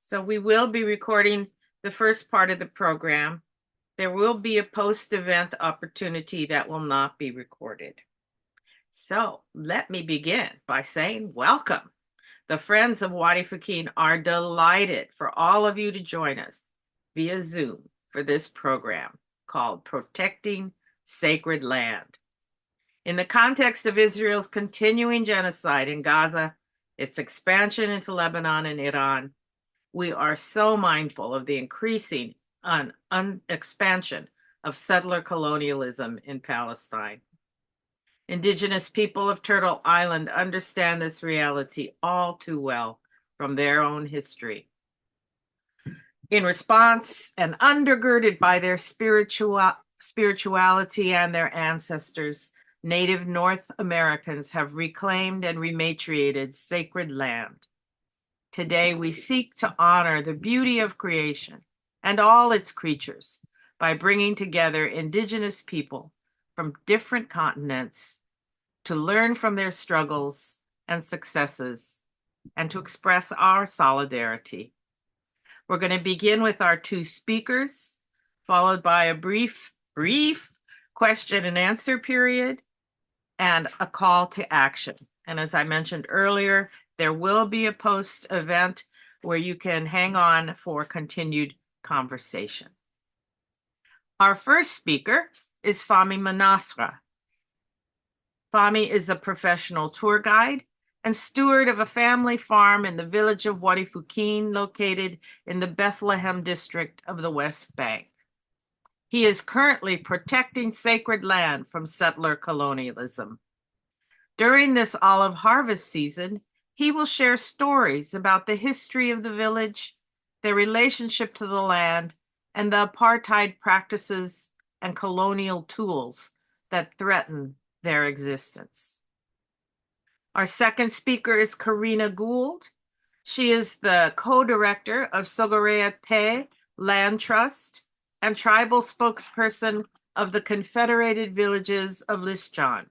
So we will be recording the first part of the program. There will be a post-event opportunity that will not be recorded. So let me begin by saying welcome. The Friends of Wadi Faqeen are delighted for all of you to join us via Zoom for this program called Protecting Sacred Land. In the context of Israel's continuing genocide in Gaza, its expansion into Lebanon and Iran, we are so mindful of the increasing expansion of settler colonialism in Palestine. Indigenous people of Turtle Island understand this reality all too well from their own history. In response, and undergirded by their spirituality and their ancestors, Native North Americans have reclaimed and rematriated sacred land. Today, we seek to honor the beauty of creation and all its creatures by bringing together indigenous people from different continents to learn from their struggles and successes and to express our solidarity. We're going to begin with our two speakers, followed by a brief question and answer period and a call to action. And as I mentioned earlier, there will be a post-event where you can hang on for continued conversation. Our first speaker is Fahmi Manasra. Fahmi is a professional tour guide and steward of a family farm in the village of Wadi Faqeen, located in the Bethlehem district of the West Bank. He is currently protecting sacred land from settler colonialism. During this olive harvest season, he will share stories about the history of the village, their relationship to the land, and the apartheid practices and colonial tools that threaten their existence. Our second speaker is Karina Gould. She is the co-director of Sogorea Te Land Trust and tribal spokesperson of the Confederated Villages of Lisjan.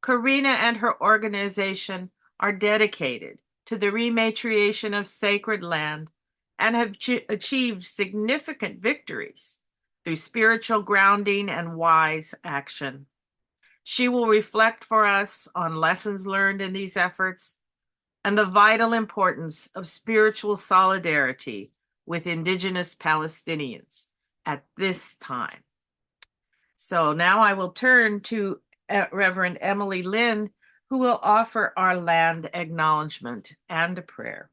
Karina and her organization are dedicated to the rematriation of sacred land and have achieved significant victories through spiritual grounding and wise action. She will reflect for us on lessons learned in these efforts and the vital importance of spiritual solidarity with indigenous Palestinians at this time. So now I will turn to Reverend Emily Lynn, who will offer our land acknowledgement and a prayer.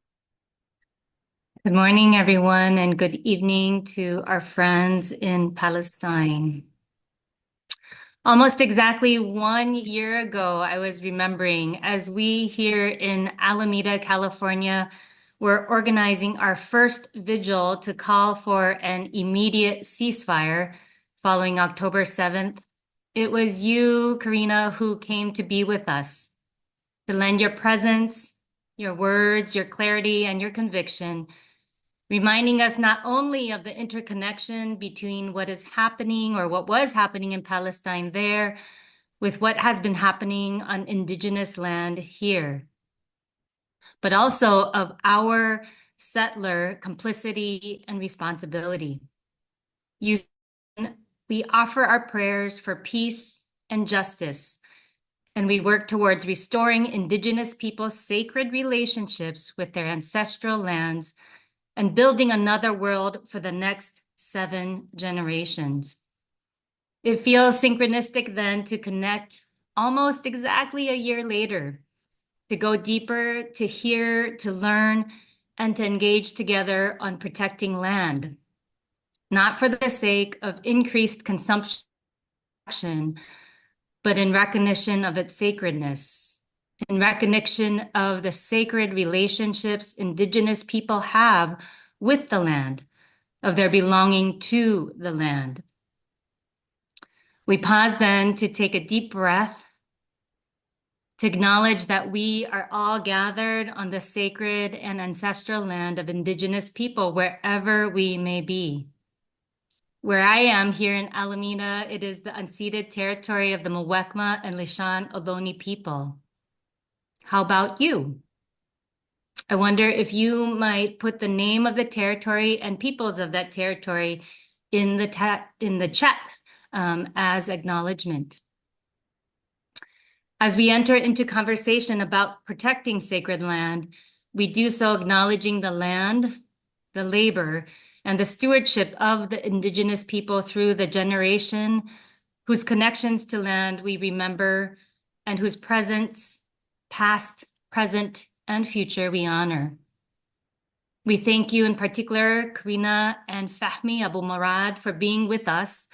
Good morning, everyone, and good evening to our friends in Palestine. Almost exactly 1 year ago, I was remembering as we here in Alameda, California, were organizing our first vigil to call for an immediate ceasefire following October 7th. It was you, Karina, who came to be with us, to lend your presence, your words, your clarity, and your conviction, reminding us not only of the interconnection between what is happening or what was happening in Palestine there with what has been happening on indigenous land here, but also of our settler complicity and responsibility. We offer our prayers for peace and justice, and we work towards restoring indigenous people's sacred relationships with their ancestral lands and building another world for the next 7 generations. It feels synchronistic then to connect almost exactly a year later, to go deeper, to hear, to learn, and to engage together on protecting land, not for the sake of increased consumption, but in recognition of its sacredness, in recognition of the sacred relationships indigenous people have with the land, of their belonging to the land. We pause then to take a deep breath, to acknowledge that we are all gathered on the sacred and ancestral land of indigenous people wherever we may be. Where I am here in Alameda, it is the unceded territory of the Muwekma and Lisjan Ohlone people. How about you? I wonder if you might put the name of the territory and peoples of that territory in the chat as acknowledgement. As we enter into conversation about protecting sacred land, we do so acknowledging the land, the labor, and the stewardship of the indigenous people through the generation whose connections to land we remember and whose presence, past, present, and future we honor. We thank you in particular, Karina and Fahmi Abu Murad, for being with us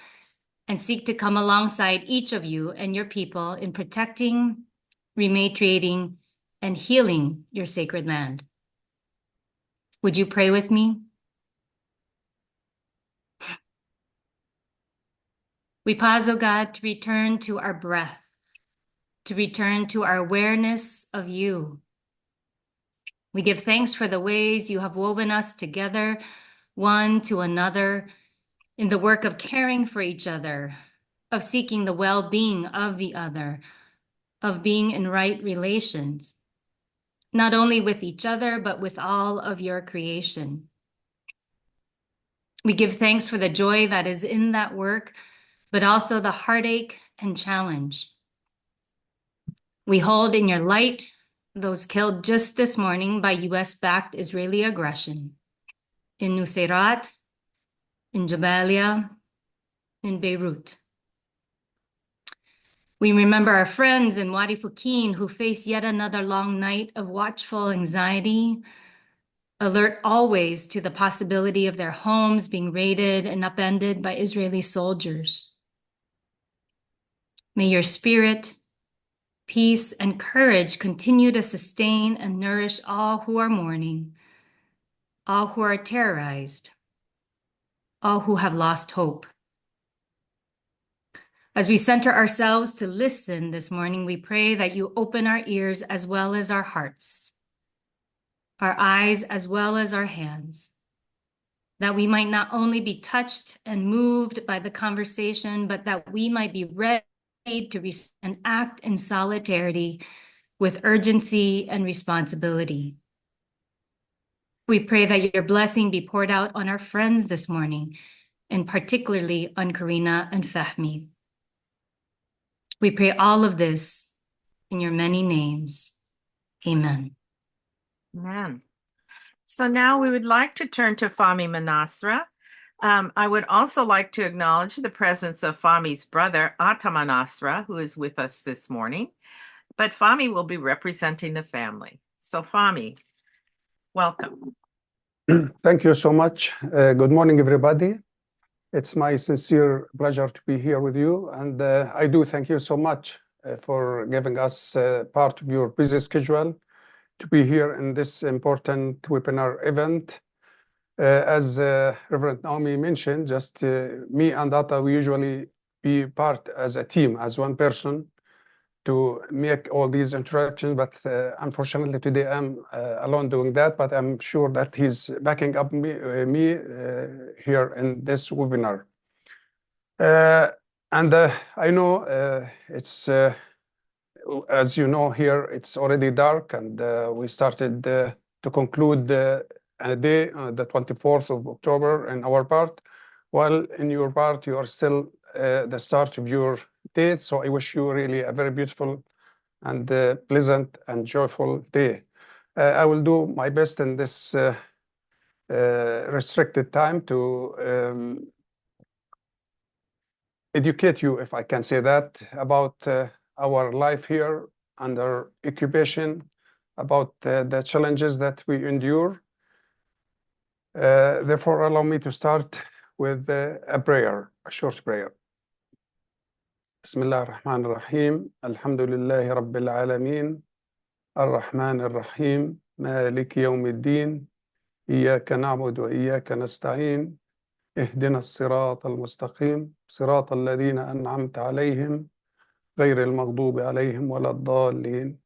and seek to come alongside each of you and your people in protecting, rematriating, and healing your sacred land. Would you pray with me? We pause, O God, to return to our breath, to return to our awareness of you. We give thanks for the ways you have woven us together, one to another, in the work of caring for each other, of seeking the well-being of the other, of being in right relations, not only with each other, but with all of your creation. We give thanks for the joy that is in that work, but also the heartache and challenge. We hold in your light those killed just this morning by US-backed Israeli aggression in Nuseirat, in Jabalia, in Beirut. We remember our friends in Wadi Fukin who face yet another long night of watchful anxiety, alert always to the possibility of their homes being raided and upended by Israeli soldiers. May your spirit, peace, and courage continue to sustain and nourish all who are mourning, all who are terrorized, all who have lost hope. As we center ourselves to listen this morning, we pray that you open our ears as well as our hearts, our eyes as well as our hands, that we might not only be touched and moved by the conversation, but that we might be ready to and act in solidarity with urgency and responsibility. We pray that your blessing be poured out on our friends this morning, and particularly on Karina and Fahmi. We pray all of this in your many names. Amen. Amen. So now we would like to turn to Fahmi Manasra. I would also like to acknowledge the presence of Fahmi's brother, Atta Manasra, who is with us this morning. But Fahmi will be representing the family. So Fahmi, welcome. Thank you so much. Good morning, everybody. It's my sincere pleasure to be here with you. And I do thank you so much for giving us part of your busy schedule to be here in this important webinar event. As Reverend Naomi mentioned, just me and Atta, we usually be part as a team, as one person to make all these interactions, but unfortunately today I'm alone doing that, but I'm sure that he's backing up me here in this webinar. And I know it's, as you know here, it's already dark, and we started to conclude a day, the 24th of October in our part, while in your part you are still the start of your day. So I wish you really a very beautiful and pleasant and joyful day. I will do my best in this restricted time to educate you, if I can say that, about our life here under occupation, about the challenges that we endure. Therefore, allow me to start with a prayer, a short prayer. بسم الله الرحمن الرحيم الحمد لله رب العالمين الرحمن الرحيم مالك يوم الدين إياك نعبد وإياك نستعين اهدنا الصراط المستقيم صراط الذين أنعمت عليهم غير المغضوب عليهم ولا الضالين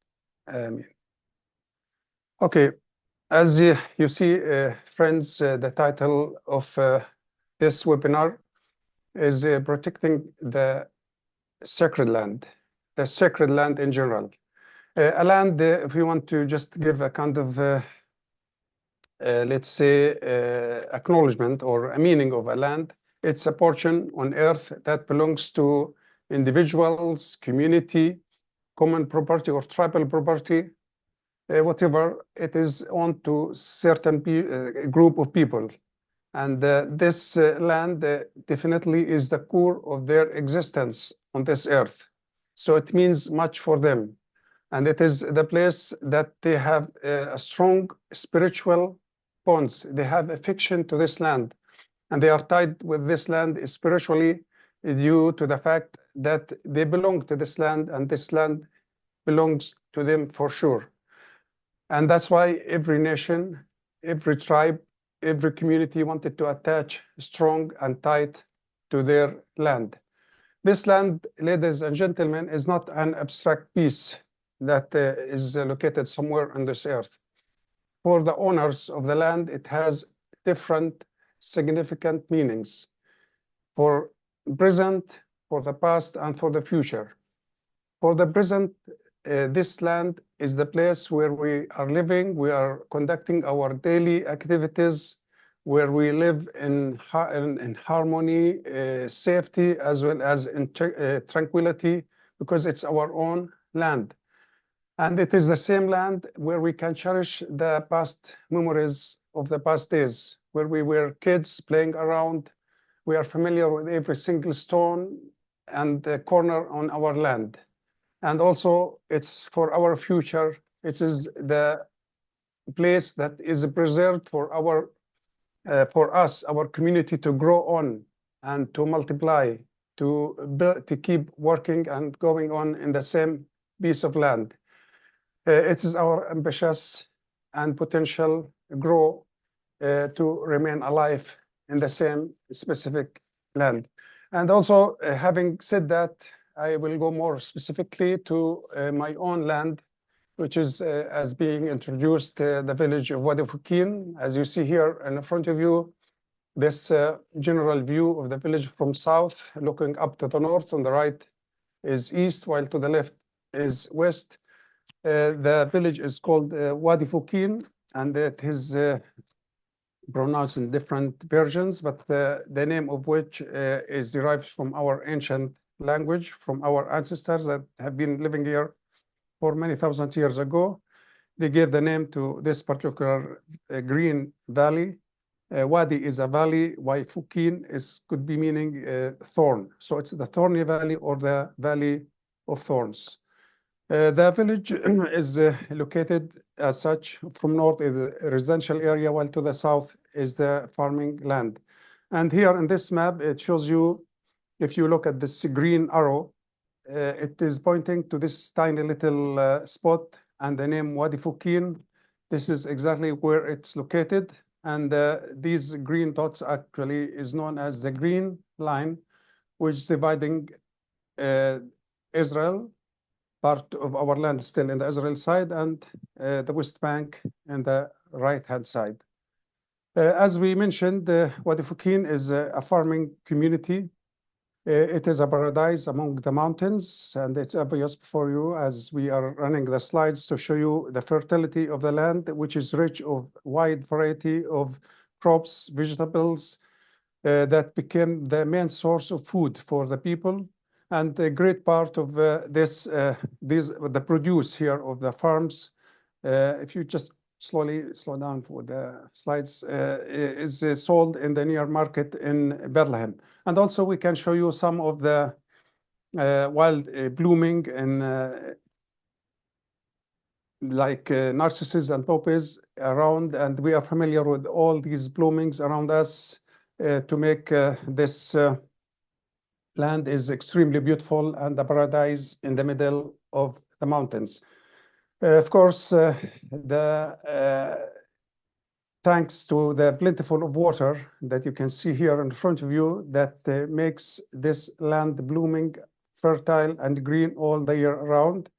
آمين. Okay, as you see, friends, the title of this webinar is Protecting the Sacred Land, the sacred land in general. A land, if we want to just give a kind of let's say, acknowledgement or a meaning of a land. It's a portion on earth that belongs to individuals, community, common property or tribal property, whatever it is owned to certain group of people. And this land definitely is the core of their existence on this earth. So it means much for them. And it is the place that they have a strong spiritual bonds. They have affection to this land. And they are tied with this land spiritually due to the fact that they belong to this land and this land belongs to them for sure. And that's why every nation, every tribe, every community wanted to attach strong and tight to their land. This land, ladies and gentlemen, is not an abstract piece that is located somewhere on this earth. For the owners of the land, it has different significant meanings for present, for the past, and for the future. For the present, this land is the place where we are living, we are conducting our daily activities, where we live in harmony, safety, as well as in tranquility, because it's our own land. And it is the same land where we can cherish the past memories of the past days, where we were kids playing around. We are familiar with every single stone and corner on our land. And also, it's for our future. It is the place that is preserved for us, our community, to grow on and to multiply, to keep working and going on in the same piece of land. It is our ambitious and potential grow to remain alive in the same specific land. And also, having said that, I will go more specifically to my own land, which is as being introduced, the village of Wadi Fukin. As you see here in front of you, this general view of the village from south, looking up to the north. On the right is east, while to the left is west. The village is called Wadi Fukin, and it is pronounced in different versions, but the name of which is derived from our ancient language, from our ancestors that have been living here for many thousand years ago. They gave the name to this particular green valley. Wadi is a valley, while Fukin could be meaning thorn. So it's the thorny valley or the valley of thorns. The village is located as such. From north is a residential area, while to the south is the farming land. And here in this map, it shows you, if you look at this green arrow, it is pointing to this tiny little spot and the name Wadi Fukin. This is exactly where it's located. And these green dots actually is known as the green line, which is dividing Israel, part of our land still in the Israel side, and the West Bank in the right-hand side. As we mentioned, Wadi Fukin is a farming community. It is a paradise among the mountains, and it's obvious for you as we are running the slides to show you the fertility of the land, which is rich of wide variety of crops, vegetables, that became the main source of food for the people. And a great part of the produce here of the farms, if you just slow down for the slides, is sold in the near market in Bethlehem. And also we can show you some of the wild blooming and like narcissus and poppies around, and we are familiar with all these bloomings around us to make this land is extremely beautiful and a paradise in the middle of the mountains. Of course, thanks to the plentiful of water that you can see here in front of you, that makes this land blooming, fertile, and green all the year round.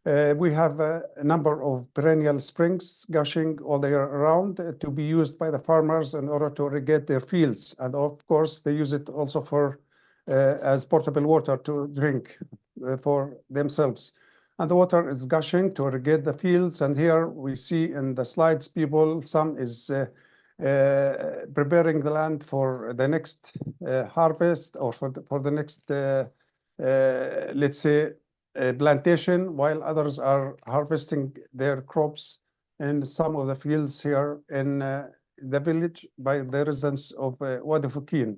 We have a number of perennial springs gushing all the year around to be used by the farmers in order to irrigate their fields. And of course, they use it also for as portable water to drink for themselves. and the water is gushing to irrigate the fields. And here we see in the slides, some is preparing the land for the next harvest, or for the next, let's say, plantation, while others are harvesting their crops in some of the fields here in the village by the residents of Wadi Fukin.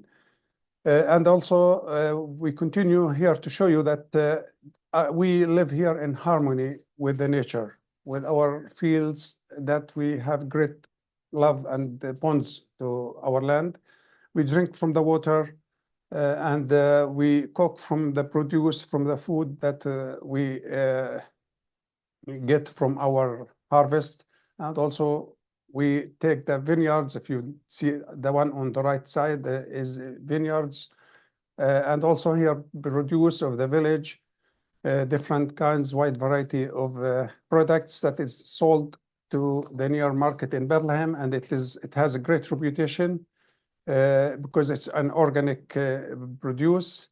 And also, we continue here to show you that we live here in harmony with the nature, with our fields, that we have great love and bonds to our land. We drink from the water, and we cook from the produce, from the food that we get from our harvest. And also we take the vineyards. If you see the one on the right side is vineyards, and also here produce of the village, different kinds, wide variety of products that is sold to the near market in Bethlehem, and it has a great reputation because it's an organic produce.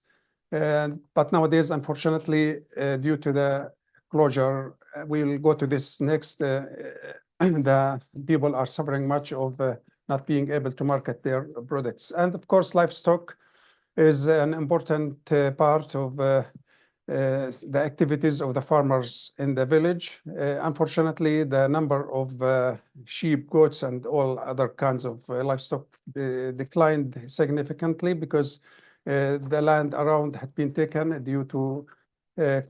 But nowadays, unfortunately, due to the closure, we will go to this next. The people are suffering much of not being able to market their products, and of course, livestock is an important part of the activities of the farmers in the village. Unfortunately, the number of sheep, goats, and all other kinds of livestock declined significantly because the land around had been taken due to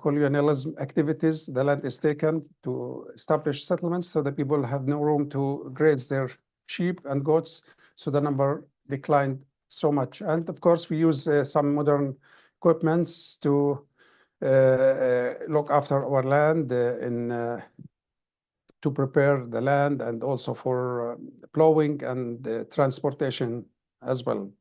colonialism activities. The land is taken to establish settlements, so the people have no room to graze their sheep and goats, so the number declined so much. And of course, we use some modern equipments to look after our land to prepare the land, and also for plowing and transportation as well.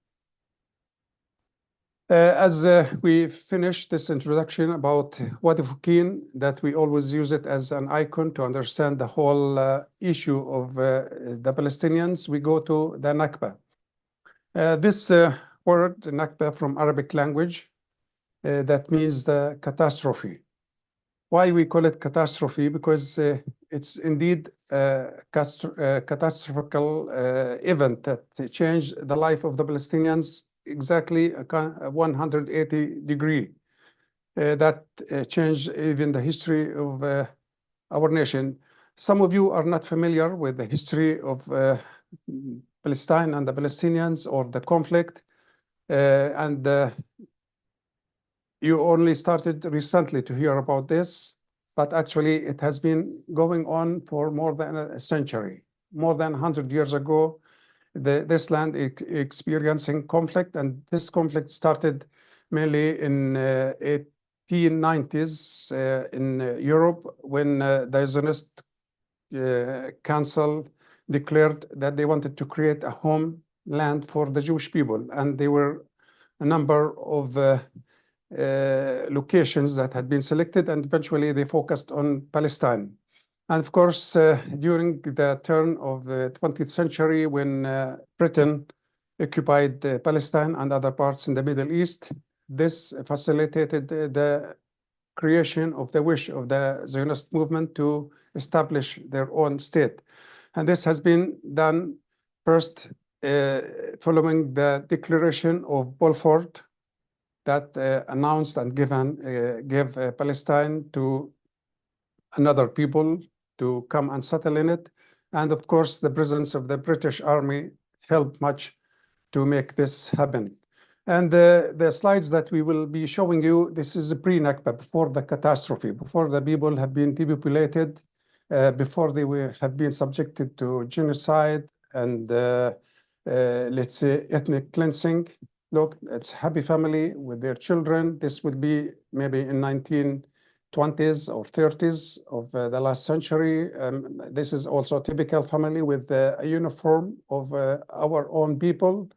As we finish this introduction about Wadi Fukin, that we always use it as an icon to understand the whole issue of the Palestinians, we go to the Nakba. This word, Nakba, from Arabic language, that means the catastrophe. Why we call it catastrophe? Because it's indeed a catastrophical event that changed the life of the Palestinians exactly 180 degree. That changed even the history of our nation. Some of you are not familiar with the history of Palestine and the Palestinians, or the conflict, and you only started recently to hear about this, but actually it has been going on for more than a century. More than 100 years ago, this land experiencing conflict, and this conflict started mainly in 1890s in Europe, when the Zionist Council declared that they wanted to create a homeland for the Jewish people, and there were a number of locations that had been selected, and eventually they focused on Palestine. And of course, during the turn of the 20th century, when Britain occupied Palestine and other parts in the Middle East, this facilitated the creation of the wish of the Zionist movement to establish their own state. And this has been done first following the declaration of Balfour, that announced and gave Palestine to another people to come and settle in it. And of course, the presence of the British Army helped much to make this happen. And the slides that we will be showing you, this is a pre-Nakba, before the catastrophe, before the people have been depopulated, before they have been subjected to genocide and, let's say, ethnic cleansing. Look, it's happy family with their children. This would be maybe in 1920s or 30s of the last century. This is also a typical family with a uniform of our own people,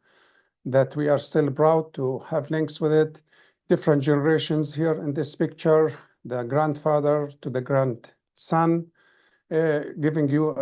that we are still proud to have links with it. Different generations here in this picture, the grandfather to the grandson, giving you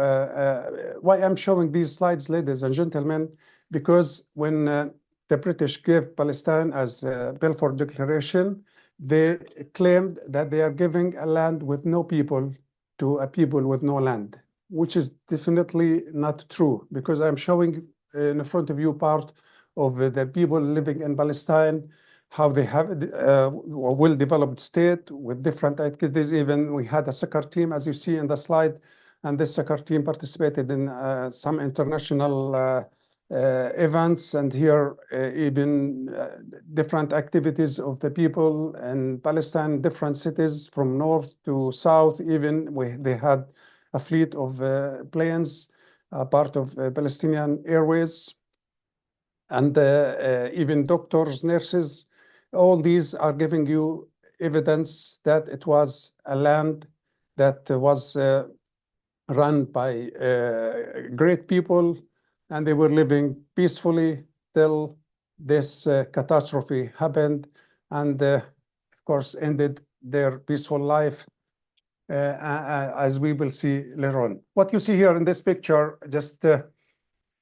why I'm showing these slides, ladies and gentlemen, because when the British gave Palestine as a Balfour Declaration, they claimed that they are giving a land with no people to a people with no land, which is definitely not true, because I'm showing in front of you part of the people living in Palestine, how they have a well-developed state with different activities. Even we had a soccer team, as you see in the slide, and this soccer team participated in some international events, and here even different activities of the people in Palestine, different cities from north to south. Even they had a fleet of planes, part of Palestinian Airways, and even doctors, nurses. All these are giving you evidence that it was a land that was run by great people, and they were living peacefully till this catastrophe happened, and of course ended their peaceful life, as we will see later on. What you see here in this picture, just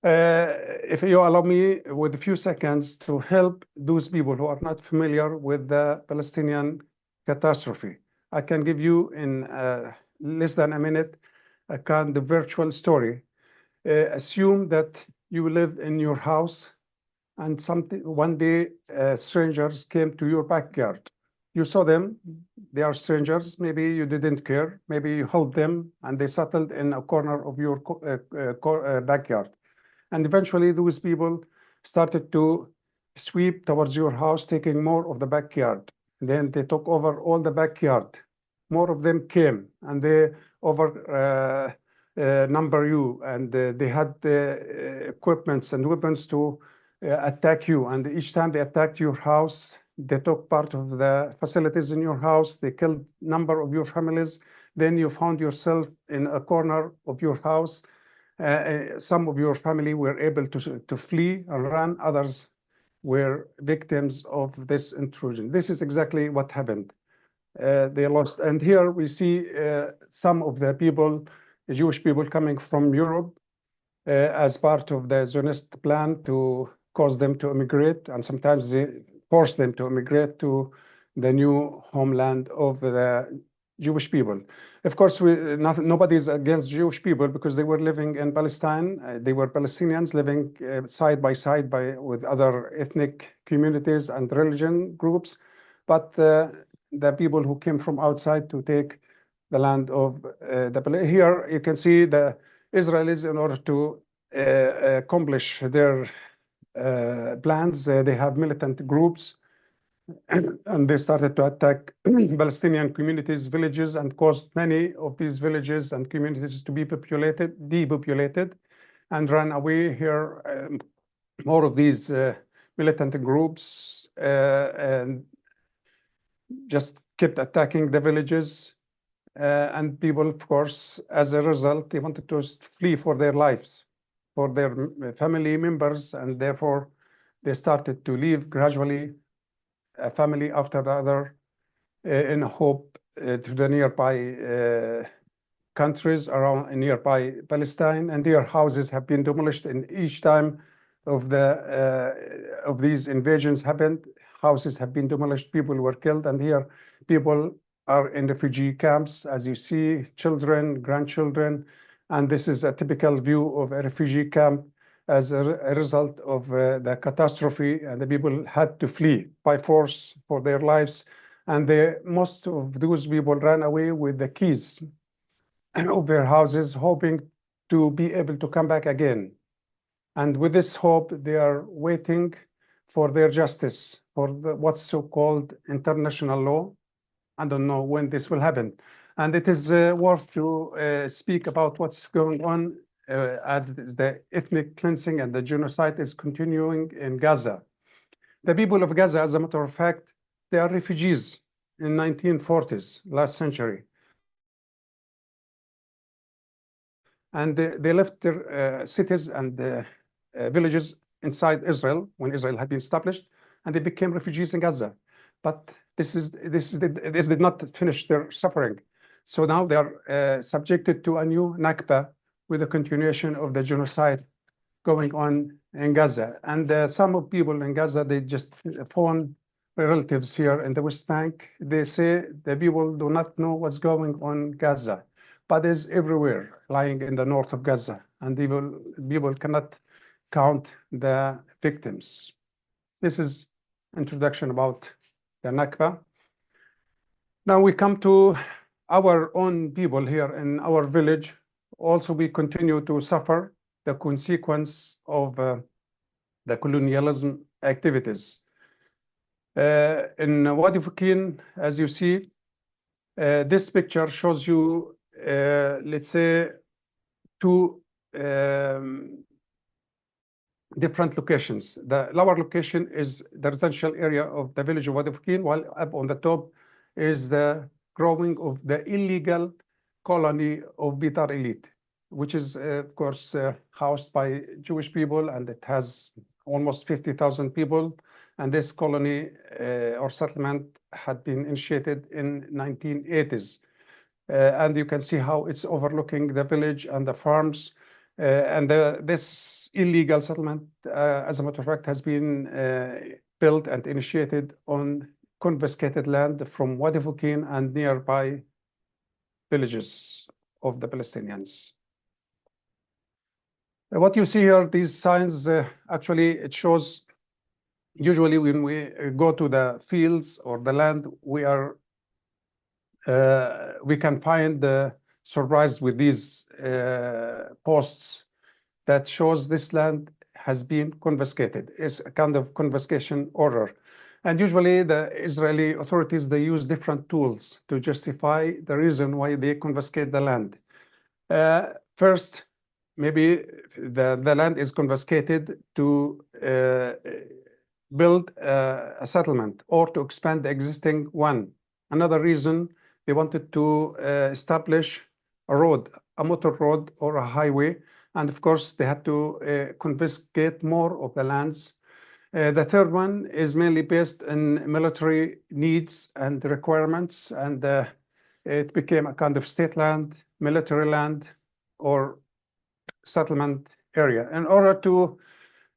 if you allow me with a few seconds to help those people who are not familiar with the Palestinian catastrophe. I can give you in less than a minute a kind of virtual story. Assume that you live in your house, and one day strangers came to your backyard. You saw them, they are strangers, maybe you didn't care, maybe you helped them, and they settled in a corner of your backyard. And eventually those people started to sweep towards your house, taking more of the backyard. Then they took over all the backyard. More of them came, and they over number you, and they had equipments and weapons to attack you. And each time they attacked your house, they took part of the facilities in your house. They killed number of your families. Then you found yourself in a corner of your house. Some of your family were able to flee and run. Others were victims of this intrusion. This is exactly what happened. They lost. And here we see some of the people, the Jewish people coming from Europe as part of the Zionist plan to cause them to immigrate, and sometimes they force them to immigrate to the new homeland of the Jewish people. Of course, nobody is against Jewish people, because they were living in Palestine. They were Palestinians living side by side with other ethnic communities and religion groups. But the people who came from outside to take the land of here you can see the Israelis, in order to accomplish their plans, they have militant groups, and they started to attack Palestinian communities, villages, and caused many of these villages and communities to be depopulated, and ran away. Here, more of these militant groups and just kept attacking the villages, and people, of course, as a result, they wanted to flee for their lives, for their family members, and therefore they started to leave gradually, a family after the other, in hope to the nearby countries around nearby Palestine, and their houses have been demolished. In each time of these invasions happened, houses have been demolished, people were killed, and here people are in refugee camps, as you see, children, grandchildren, and this is a typical view of a refugee camp as a result of the catastrophe, and the people had to flee by force for their lives, and most of those people ran away with the keys of their houses, hoping to be able to come back again. And with this hope, they are waiting for their justice, for what's so-called international law. I don't know when this will happen. And it is worth to speak about what's going on as the ethnic cleansing and the genocide is continuing in Gaza. The people of Gaza, as a matter of fact, they are refugees in 1940s, last century. And they left their cities and villages inside Israel when Israel had been established, and they became refugees in Gaza. But this did not finish their suffering. So now they are subjected to a new Nakba, with a continuation of the genocide going on in Gaza. And some of people in Gaza, they just phone relatives here in the West Bank, they say the people do not know what's going on Gaza. Bodies everywhere lying in the north of Gaza, and people cannot count the victims. This is introduction about the Nakba. Now we come to our own people here in our village. Also, we continue to suffer the consequence of the colonialism activities. In Wadi Fukin, as you see, this picture shows you, let's say, two different locations. The lower location is the residential area of the village of Wadi Fukin, while up on the top is the growing of the illegal colony of Bitar Elite, which is, of course, housed by Jewish people, and it has almost 50,000 people. And this colony or settlement had been initiated in 1980s. And you can see how it's overlooking the village and the farms. And this illegal settlement, as a matter of fact, has been built and initiated on confiscated land from Wadi Fukin and nearby villages of the Palestinians. What you see here, these signs, actually, it shows usually when we go to the fields or the land, we can find surprised with these posts that shows this land has been confiscated. It's a kind of confiscation order. And usually the Israeli authorities, they use different tools to justify the reason why they confiscate the land. First, maybe the land is confiscated to build a settlement or to expand the existing one. Another reason, they wanted to establish a road, a motor road or a highway. And of course, they had to confiscate more of the lands. The third one is mainly based on military needs and requirements. And it became a kind of state land, military land, or settlement area. In order to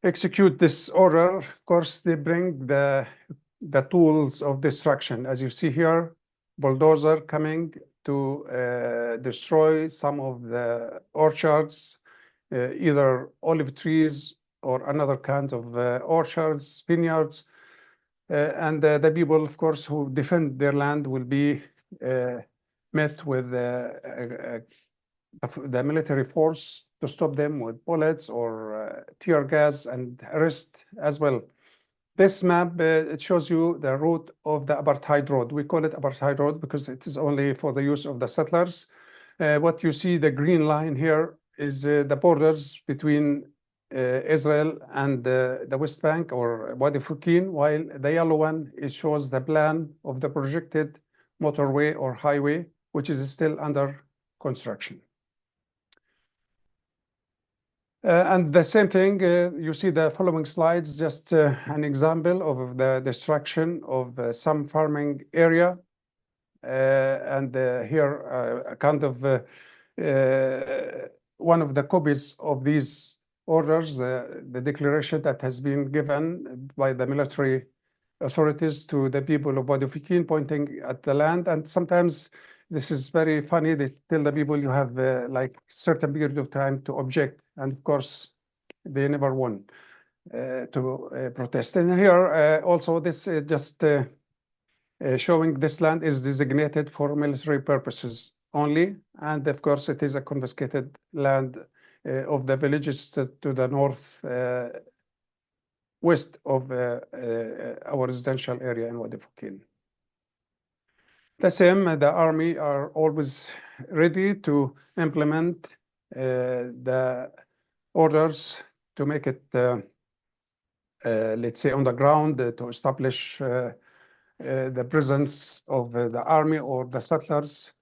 execute this order, of course, they bring the tools of destruction. As you see here, bulldozer coming to destroy some of the orchards, either olive trees or another kind of orchards, vineyards. And the people, of course, who defend their land will be met with the military force to stop them with bullets or tear gas and arrest as well. This map, it shows you the route of the apartheid road. We call it apartheid road because it is only for the use of the settlers. What you see, the green line here, is the borders between Israel and the West Bank or Wadi Fukin, while the yellow one, it shows the plan of the projected motorway or highway, which is still under construction. And the same thing, you see the following slides, just an example of the destruction of some farming area. And here, a kind of one of the copies of these orders, the declaration that has been given by the military authorities to the people of Wadi Fukin, pointing at the land. And sometimes this is very funny. They tell the people you have like certain period of time to object. And of course, they never won to protest. And here also this just showing this land is designated for military purposes only. And of course, it is a confiscated land of the villages to the north west of our residential area in Wadi Fukin. The same, the army are always ready to implement the orders to make it, let's say, on the ground to establish the presence of the army or the settlers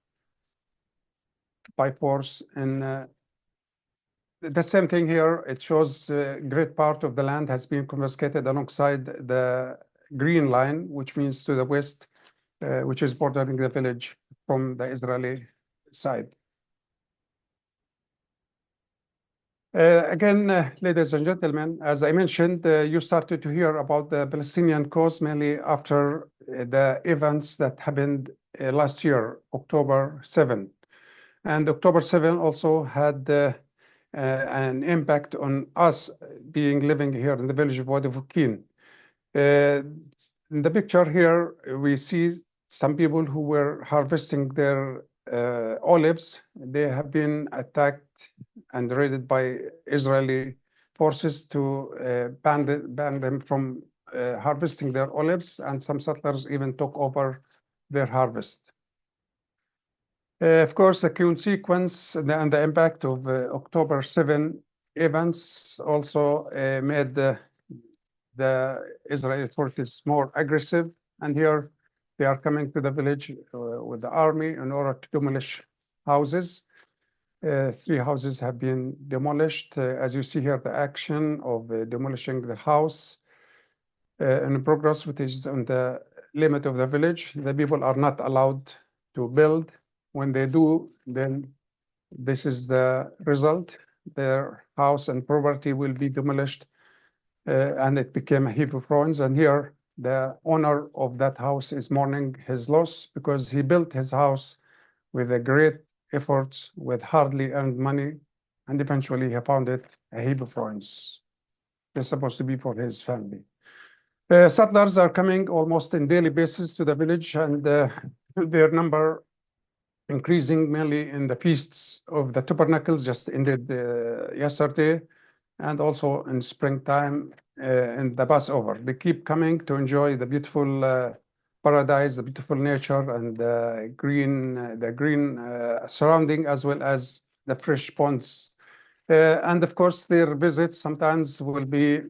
by force. And the same thing here, it shows a great part of the land has been confiscated alongside the green line, which means to the west, which is bordering the village from the Israeli side. Again, ladies and gentlemen, as I mentioned, you started to hear about the Palestinian cause mainly after the events that happened last year, October 7. And October 7 also had an impact on us being living here in the village of Wadi Fukin. In the picture here, we see some people who were harvesting their olives. They have been attacked and raided by Israeli forces to ban them from harvesting their olives, and some settlers even took over their harvest. Of course, the consequence and the impact of October 7 events also made the Israeli authorities more aggressive. And here they are coming to the village with the army in order to demolish houses. 3 houses have been demolished. As you see here, the action of demolishing the house in progress, which is on the limit of the village. The people are not allowed to build. When they do, then this is the result. Their house and property will be demolished, and it became a heap of ruins. And here, the owner of that house is mourning his loss because he built his house with a great efforts, with hardly earned money, and eventually he found it a heap of ruins. It's supposed to be for his family. Settlers are coming almost on daily basis to the village, and their number increasing mainly in the feasts of the tabernacles just ended yesterday, and also in springtime in the Passover. They keep coming to enjoy the beautiful paradise, the beautiful nature, and the green surrounding, as well as the fresh ponds. And of course, their visits sometimes will be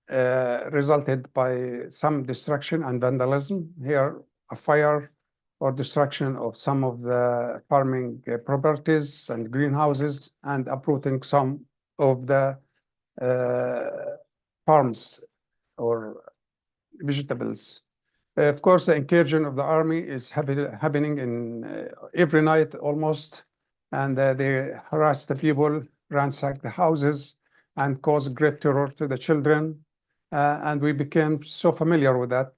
resulted by some destruction and vandalism. Here, a fire or destruction of some of the farming properties and greenhouses, and uprooting some of the farms or vegetables. Of course, the incursion of the army is happening in every night almost, and they harass the people, ransack the houses, and cause great terror to the children. And we became so familiar with that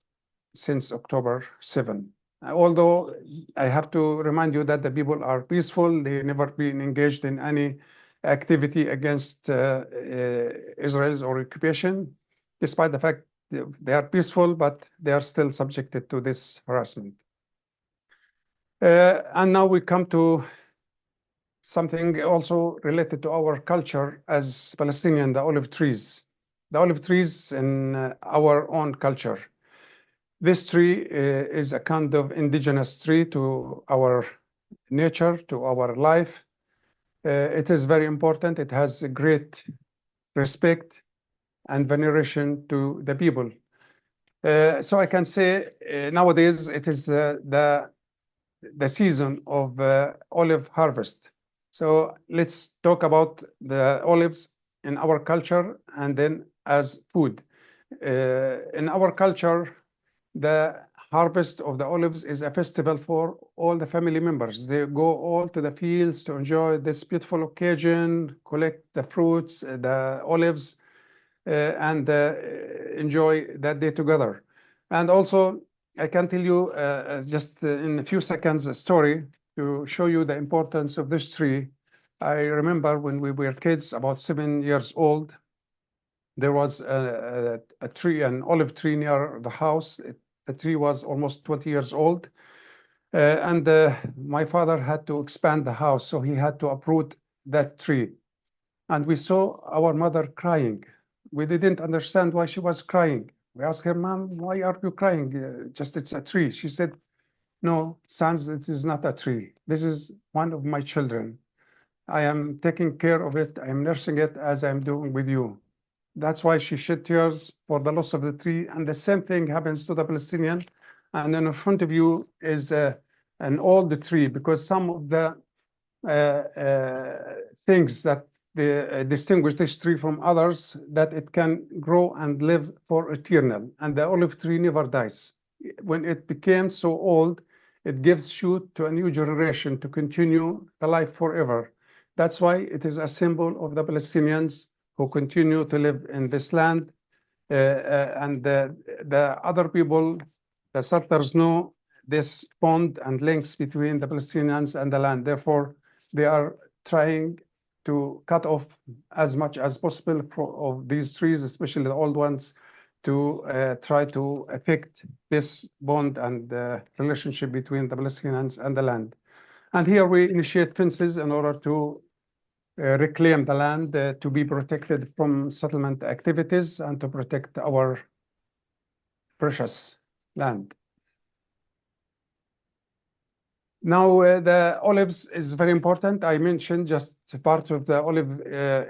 since October 7. Although I have to remind you that the people are peaceful, they never been engaged in any activity against Israel's or occupation, despite the fact they are peaceful, but they are still subjected to this harassment. And now we come to something also related to our culture as Palestinian, the olive trees. The olive trees in our own culture. This tree is a kind of indigenous tree to our nature, to our life. It is very important. It has a great respect and veneration to the people. So I can say nowadays it is the season of olive harvest. So let's talk about the olives in our culture and then as food. In our culture, the harvest of the olives is a festival for all the family members. They go all to the fields to enjoy this beautiful occasion, collect the fruits, the olives, and enjoy that day together. And also, I can tell you just in a few seconds a story to show you the importance of this tree. I remember when we were kids, about 7 years old, there was a tree, an olive tree near the house. The tree was almost 20 years old. And my father had to expand the house, so he had to uproot that tree. And we saw our mother crying. We didn't understand why she was crying. We asked her, "Mom, why are you crying? Just it's a tree." She said, "No, sons, it is not a tree. This is one of my children. I am taking care of it. I am nursing it as I'm doing with you." That's why she shed tears for the loss of the tree. And the same thing happens to the Palestinian. And in front of you is an old tree, because some of the things that distinguish this tree from others, that it can grow and live for eternal. And the olive tree never dies. When it became so old, it gives shoot to a new generation to continue the life forever. That's why it is a symbol of the Palestinians who continue to live in this land. And the other people, the settlers, know this bond and links between the Palestinians and the land. Therefore, they are trying to cut off as much as possible of these trees, especially the old ones, to try to affect this bond and the relationship between the Palestinians and the land. And here we initiate fences in order to reclaim the land to be protected from settlement activities and to protect our precious land. Now, the olives is very important. I mentioned just part of the olive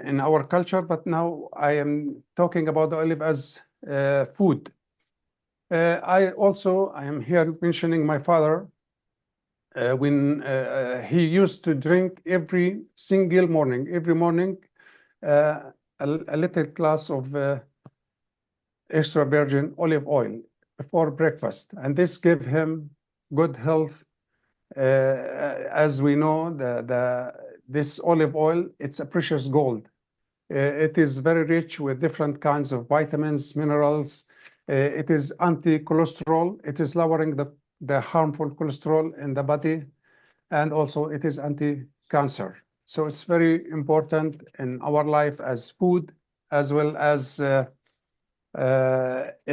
in our culture, but now I am talking about the olive as food. I am here mentioning my father when he used to drink every morning, a little glass of extra virgin olive oil before breakfast. And this gave him good health. As we know, this olive oil, it's a precious gold. It is very rich with different kinds of vitamins, minerals. It is anti-cholesterol. It is lowering the harmful cholesterol in the body, and also it is anti-cancer. So it's very important in our life as food, as well as in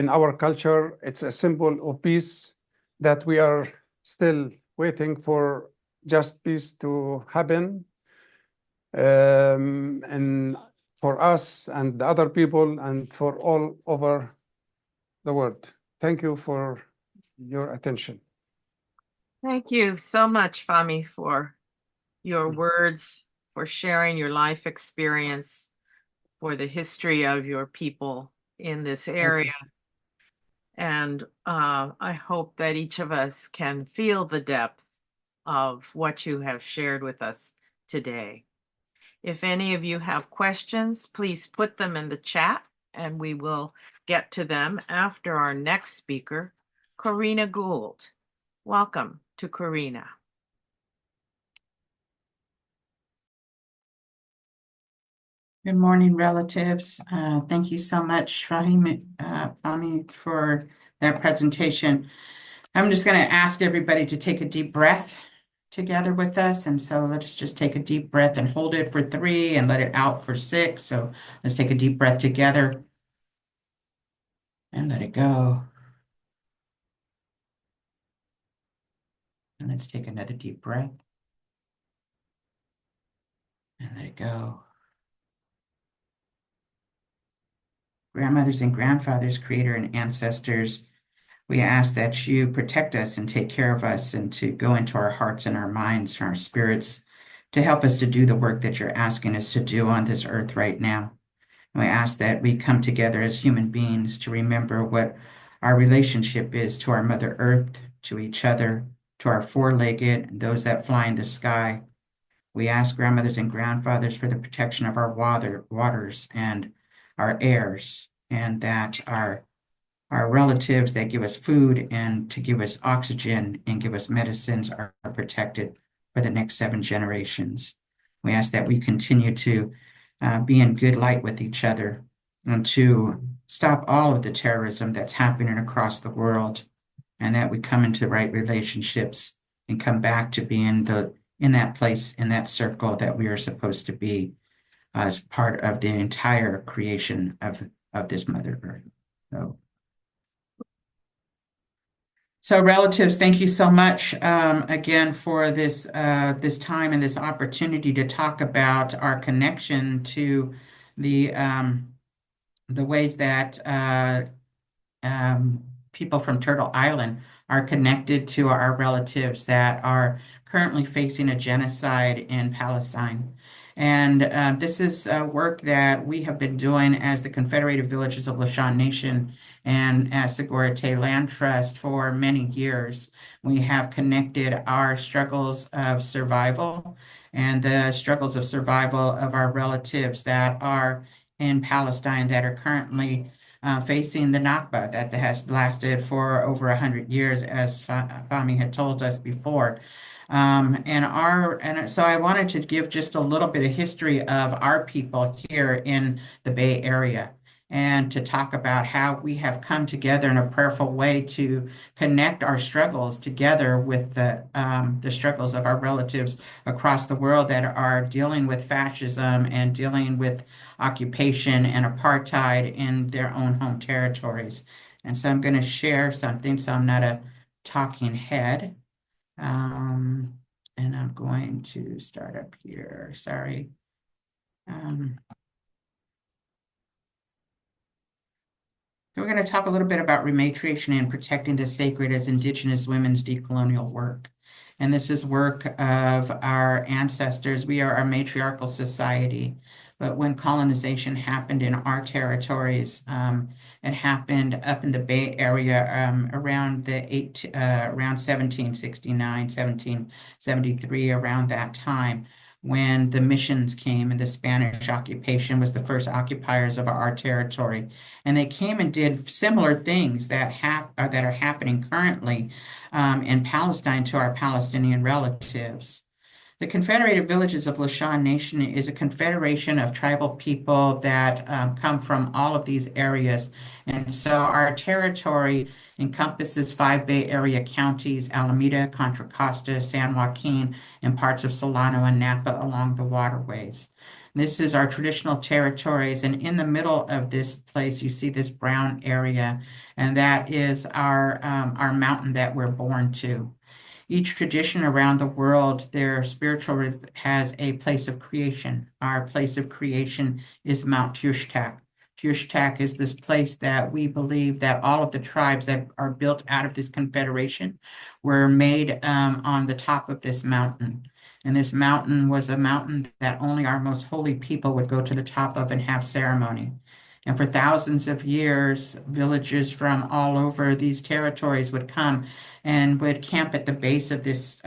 our culture. It's a symbol of peace that we are still waiting for just peace to happen, and for us and the other people and for all over the world. Thank you for your attention. Thank you so much, Fahmy, for your words, for sharing your life experience, for the history of your people in this area. And I hope that each of us can feel the depth of what you have shared with us today. If any of you have questions, please put them in the chat and we will get to them after our next speaker, Corina Gould. Welcome to Corina. Good morning, relatives. Thank you so much, Fahmy, for that presentation. I'm just going to ask everybody to take a deep breath together with us. And so let's just take a deep breath and hold it for 3 and let it out for 6. So let's take a deep breath together and let it go. And let's take another deep breath and let it go. Grandmothers and grandfathers, creator and ancestors, we ask that you protect us and take care of us and to go into our hearts and our minds and our spirits to help us to do the work that you're asking us to do on this earth right now. And we ask that we come together as human beings to remember what our relationship is to our Mother Earth, to each other, to our four-legged, those that fly in the sky. We ask grandmothers and grandfathers for the protection of our waters and our airs, and that our relatives that give us food and to give us oxygen and give us medicines are protected for the next 7 generations. We ask that we continue to be in good light with each other and to stop all of the terrorism that's happening across the world, and that we come into right relationships and come back to being in that place, in that circle that we are supposed to be as part of the entire creation of this Mother Earth. So relatives, thank you so much again for this time and this opportunity to talk about our connection to the ways that people from Turtle Island are connected to our relatives that are currently facing a genocide in Palestine. And this is work that we have been doing as the Confederated Villages of Lashawn Nation and as Segurite Land Trust for many years. We have connected our struggles of survival and the struggles of survival of our relatives that are in Palestine that are currently facing the Nakba that has lasted for over 100 years, as Fahmy had told us before. And so I wanted to give just a little bit of history of our people here in the Bay Area and to talk about how we have come together in a prayerful way to connect our struggles together with the struggles of our relatives across the world that are dealing with fascism and dealing with occupation and apartheid in their own home territories. And so I'm going to share something so I'm not a talking head. And I'm going to start up here. Sorry. So we're going to talk a little bit about rematriation and protecting the sacred as indigenous women's decolonial work. And this is work of our ancestors. We are a matriarchal society. But when colonization happened in our territories, it happened up in the Bay Area around 1769, 1773, around that time, when the missions came and the Spanish occupation was the first occupiers of our territory. And they came and did similar things that are happening currently in Palestine to our Palestinian relatives. The Confederated Villages of Lashawn Nation is a confederation of tribal people that come from all of these areas. And so our territory encompasses 5 Bay Area counties: Alameda, Contra Costa, San Joaquin, and parts of Solano and Napa along the waterways. This is our traditional territories, and in the middle of this place, you see this brown area, and that is our mountain that we're born to. Each tradition around the world, their spiritual has a place of creation. Our place of creation is Mount Tushtak. Tushtak is this place that we believe that all of the tribes that are built out of this confederation were made on the top of this mountain. And this mountain was a mountain that only our most holy people would go to the top of and have ceremony. And for thousands of years, villages from all over these territories would come and would camp at the base of this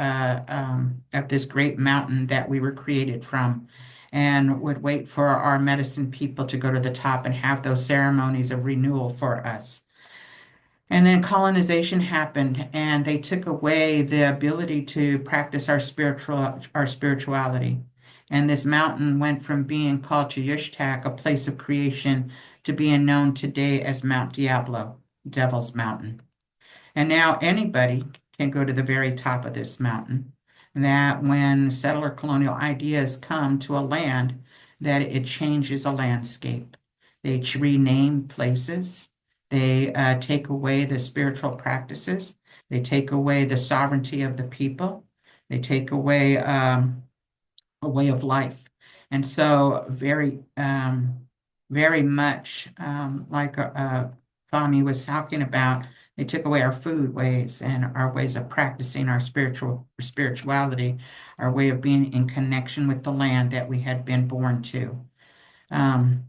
great mountain that we were created from, and would wait for our medicine people to go to the top and have those ceremonies of renewal for us. And then colonization happened, and they took away the ability to practice our spirituality. And this mountain went from being called Chiyushtak, a place of creation, to being known today as Mount Diablo, Devil's Mountain. And now anybody can go to the very top of this mountain. That when settler colonial ideas come to a land, that it changes a landscape. They rename places. They take away the spiritual practices. They take away the sovereignty of the people. They take away a way of life. And so very much like Fahmi was talking about, they took away our food ways and our ways of practicing our spirituality, our way of being in connection with the land that we had been born to. And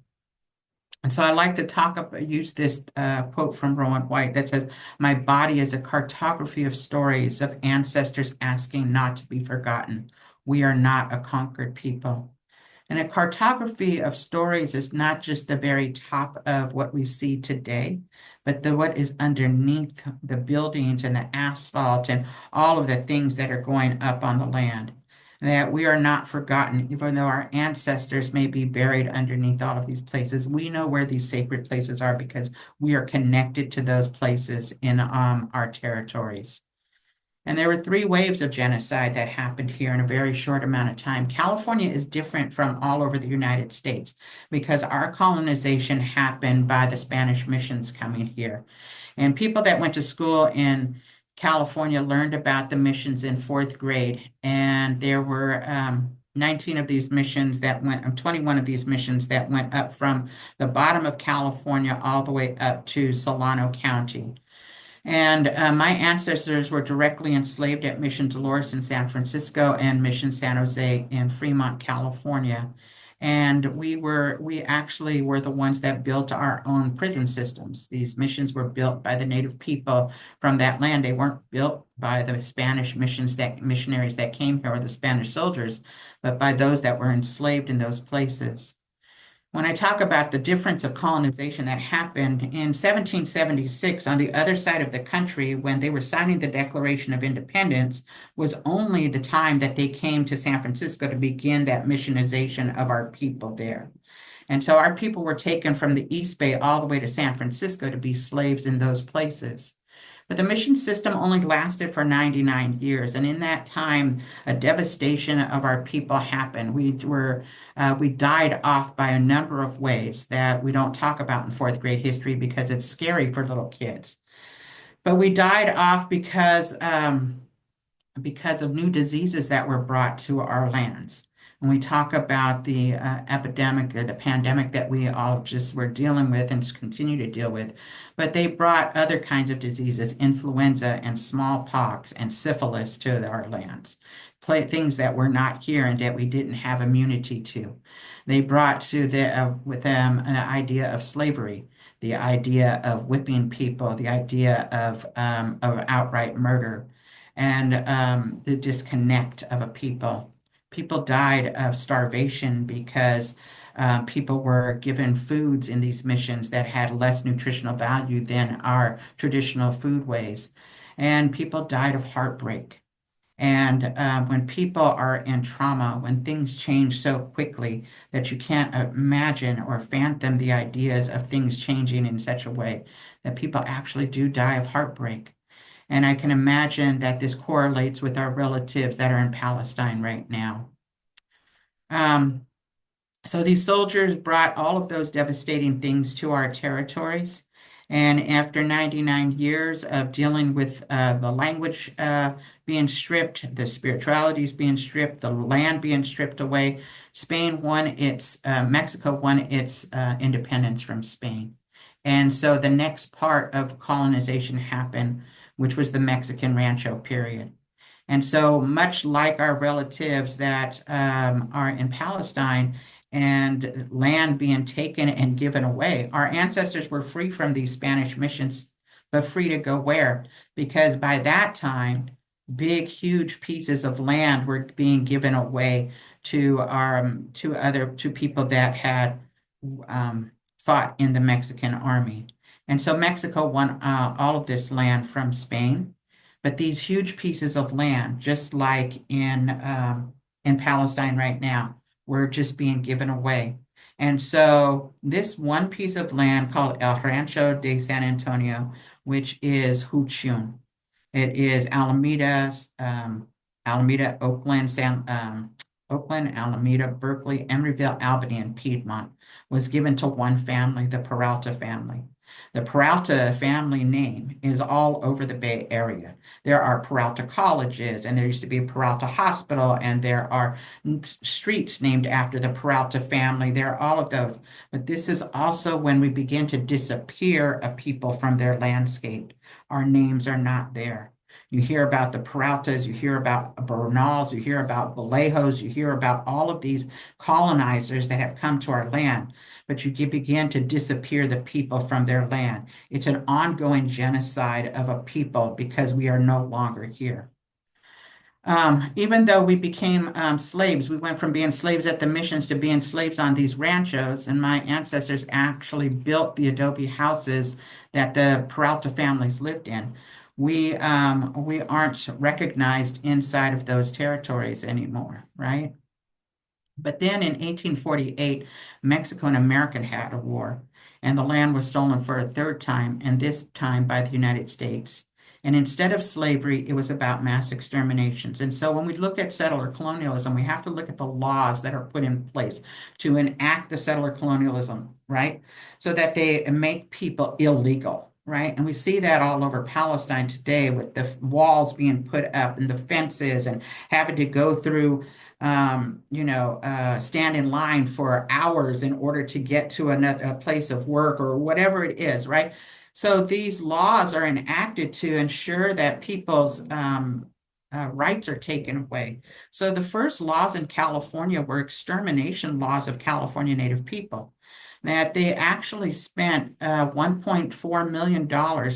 so I like to use this quote from Rowan White that says, "My body is a cartography of stories of ancestors asking not to be forgotten. We are not a conquered people." And a cartography of stories is not just the very top of what we see today, but what is underneath the buildings and the asphalt and all of the things that are going up on the land. That we are not forgotten, even though our ancestors may be buried underneath all of these places. We know where these sacred places are because we are connected to those places in our territories. And there were 3 waves of genocide that happened here in a very short amount of time. California is different from all over the United States because our colonization happened by the Spanish missions coming here. And people that went to school in California learned about the missions in 4th grade. And there were 21 of these missions that went up from the bottom of California all the way up to Solano County. And my ancestors were directly enslaved at Mission Dolores in San Francisco and Mission San Jose in Fremont, California. And we actually were the ones that built our own prison systems. These missions were built by the native people from that land. They weren't built by the Spanish missionaries that came here or the Spanish soldiers, but by those that were enslaved in those places. when I talk about the difference of colonization that happened in 1776 on the other side of the country, when they were signing the Declaration of Independence, was only the time that they came to San Francisco to begin that missionization of our people there. And so our people were taken from the East Bay all the way to San Francisco to be slaves in those places. But the mission system only lasted for 99 years. And in that time, a devastation of our people happened. We died off by a number of ways that we don't talk about in fourth grade history because it's scary for little kids. But we died off because of new diseases that were brought to our lands. When we talk about the epidemic, the pandemic that we all just were dealing with and continue to deal with, but they brought other kinds of diseases, influenza and smallpox and syphilis to our lands, things that were not here and that we didn't have immunity to. They brought with them an idea of slavery, the idea of whipping people, the idea of outright murder, and the disconnect of a people. People died of starvation because people were given foods in these missions that had less nutritional value than our traditional foodways. And people died of heartbreak. And when people are in trauma, when things change so quickly that you can't imagine or fathom the ideas of things changing in such a way, that people actually do die of heartbreak. And I can imagine that this correlates with our relatives that are in Palestine right now. So these soldiers brought all of those devastating things to our territories. And after 99 years of dealing with the language being stripped, the spiritualities being stripped, the land being stripped away, Mexico won its independence from Spain. And so the next part of colonization happened, which was the Mexican Rancho period. And so much like our relatives that are in Palestine and land being taken and given away, our ancestors were free from these Spanish missions, but free to go where? Because by that time, big, huge pieces of land were being given away to people that had fought in the Mexican army. And so Mexico won all of this land from Spain. But these huge pieces of land, just like in Palestine right now, were just being given away. And so this one piece of land called El Rancho de San Antonio, which is Huchun. It is Alameda, Oakland, Alameda, Berkeley, Emeryville, Albany, and Piedmont, was given to one family, the Peralta family. The Peralta family name is all over the Bay Area. There are Peralta colleges, and there used to be a Peralta hospital, and there are streets named after the Peralta family. There are all of those. But this is also when we begin to disappear a people from their landscape. Our names are not there. You hear about the Peraltas, you hear about Bernals, you hear about Vallejos, you hear about all of these colonizers that have come to our land, but you begin to disappear the people from their land. It's an ongoing genocide of a people because we are no longer here. Even though we became slaves, we went from being slaves at the missions to being slaves on these ranchos, and my ancestors actually built the adobe houses that the Peralta families lived in. We aren't recognized inside of those territories anymore, right? But then in 1848, Mexico and America had a war, and the land was stolen for a third time, and this time by the United States. And instead of slavery, it was about mass exterminations. And so when we look at settler colonialism, we have to look at the laws that are put in place to enact the settler colonialism, right? So that they make people illegal. Right. And we see that all over Palestine today with the walls being put up and the fences and having to go through, stand in line for hours in order to get to a place of work or whatever it is. Right. So these laws are enacted to ensure that people's rights are taken away. So the first laws in California were extermination laws of California Native people. That they actually spent $1.4 million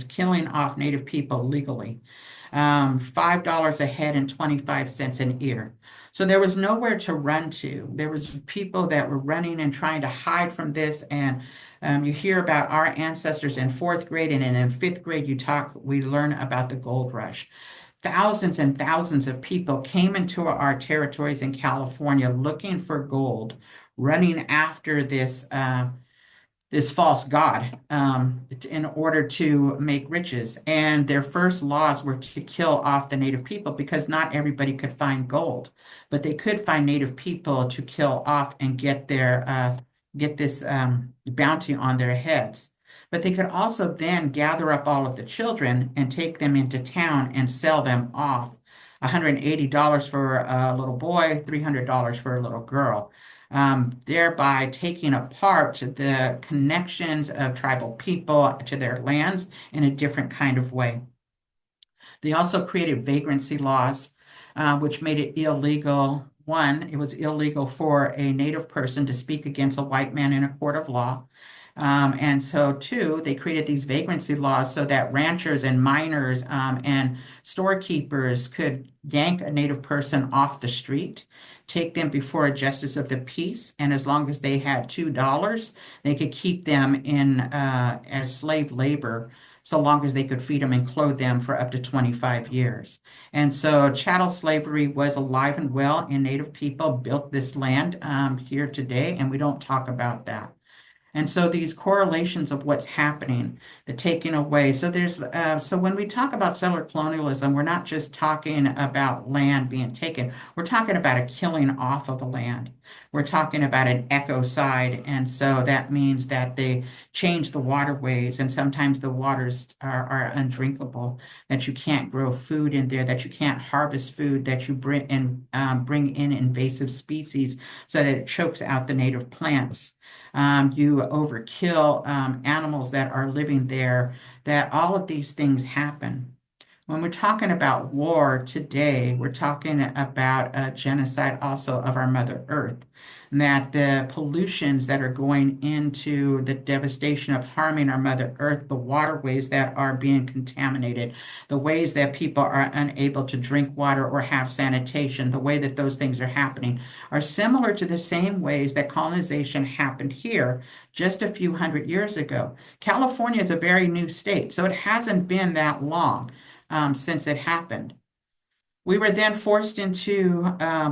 killing off Native people legally, $5 a head and 25 cents an ear. So there was nowhere to run to. There was people that were running and trying to hide from this. And you hear about our ancestors in fourth grade, and in fifth grade, we learn about the gold rush. Thousands and thousands of people came into our territories in California looking for gold, running after this false god in order to make riches. And their first laws were to kill off the native people because not everybody could find gold, but they could find native people to kill off and get this bounty on their heads. But they could also then gather up all of the children and take them into town and sell them off. $180 for a little boy, $300 for a little girl, thereby taking apart the connections of tribal people to their lands in a different kind of way. They also created vagrancy laws, which made it illegal. One, it was illegal for a native person to speak against a white man in a court of law. And so, two, they created these vagrancy laws so that ranchers and miners and storekeepers could yank a native person off the street, take them before a justice of the peace, and as long as they had $2, they could keep them in as slave labor, so long as they could feed them and clothe them for up to 25 years. And so chattel slavery was alive and well, and Native people built this land here today, and we don't talk about that. And so these correlations of what's happening, the taking away. So when we talk about settler colonialism, we're not just talking about land being taken. We're talking about a killing off of the land. We're talking about an ecocide. And so that means that they change the waterways, and sometimes the waters are undrinkable, that you can't grow food in there, that you can't harvest food, that you bring in invasive species so that it chokes out the native plants. You overkill animals that are living there, that all of these things happen. When we're talking about war today, we're talking about a genocide also of our Mother Earth, and that the pollutions that are going into the devastation of harming our Mother Earth, the waterways that are being contaminated, the ways that people are unable to drink water or have sanitation, the way that those things are happening are similar to the same ways that colonization happened here just a few hundred years ago. California is a very new state, so it hasn't been that long since it happened. We were then forced into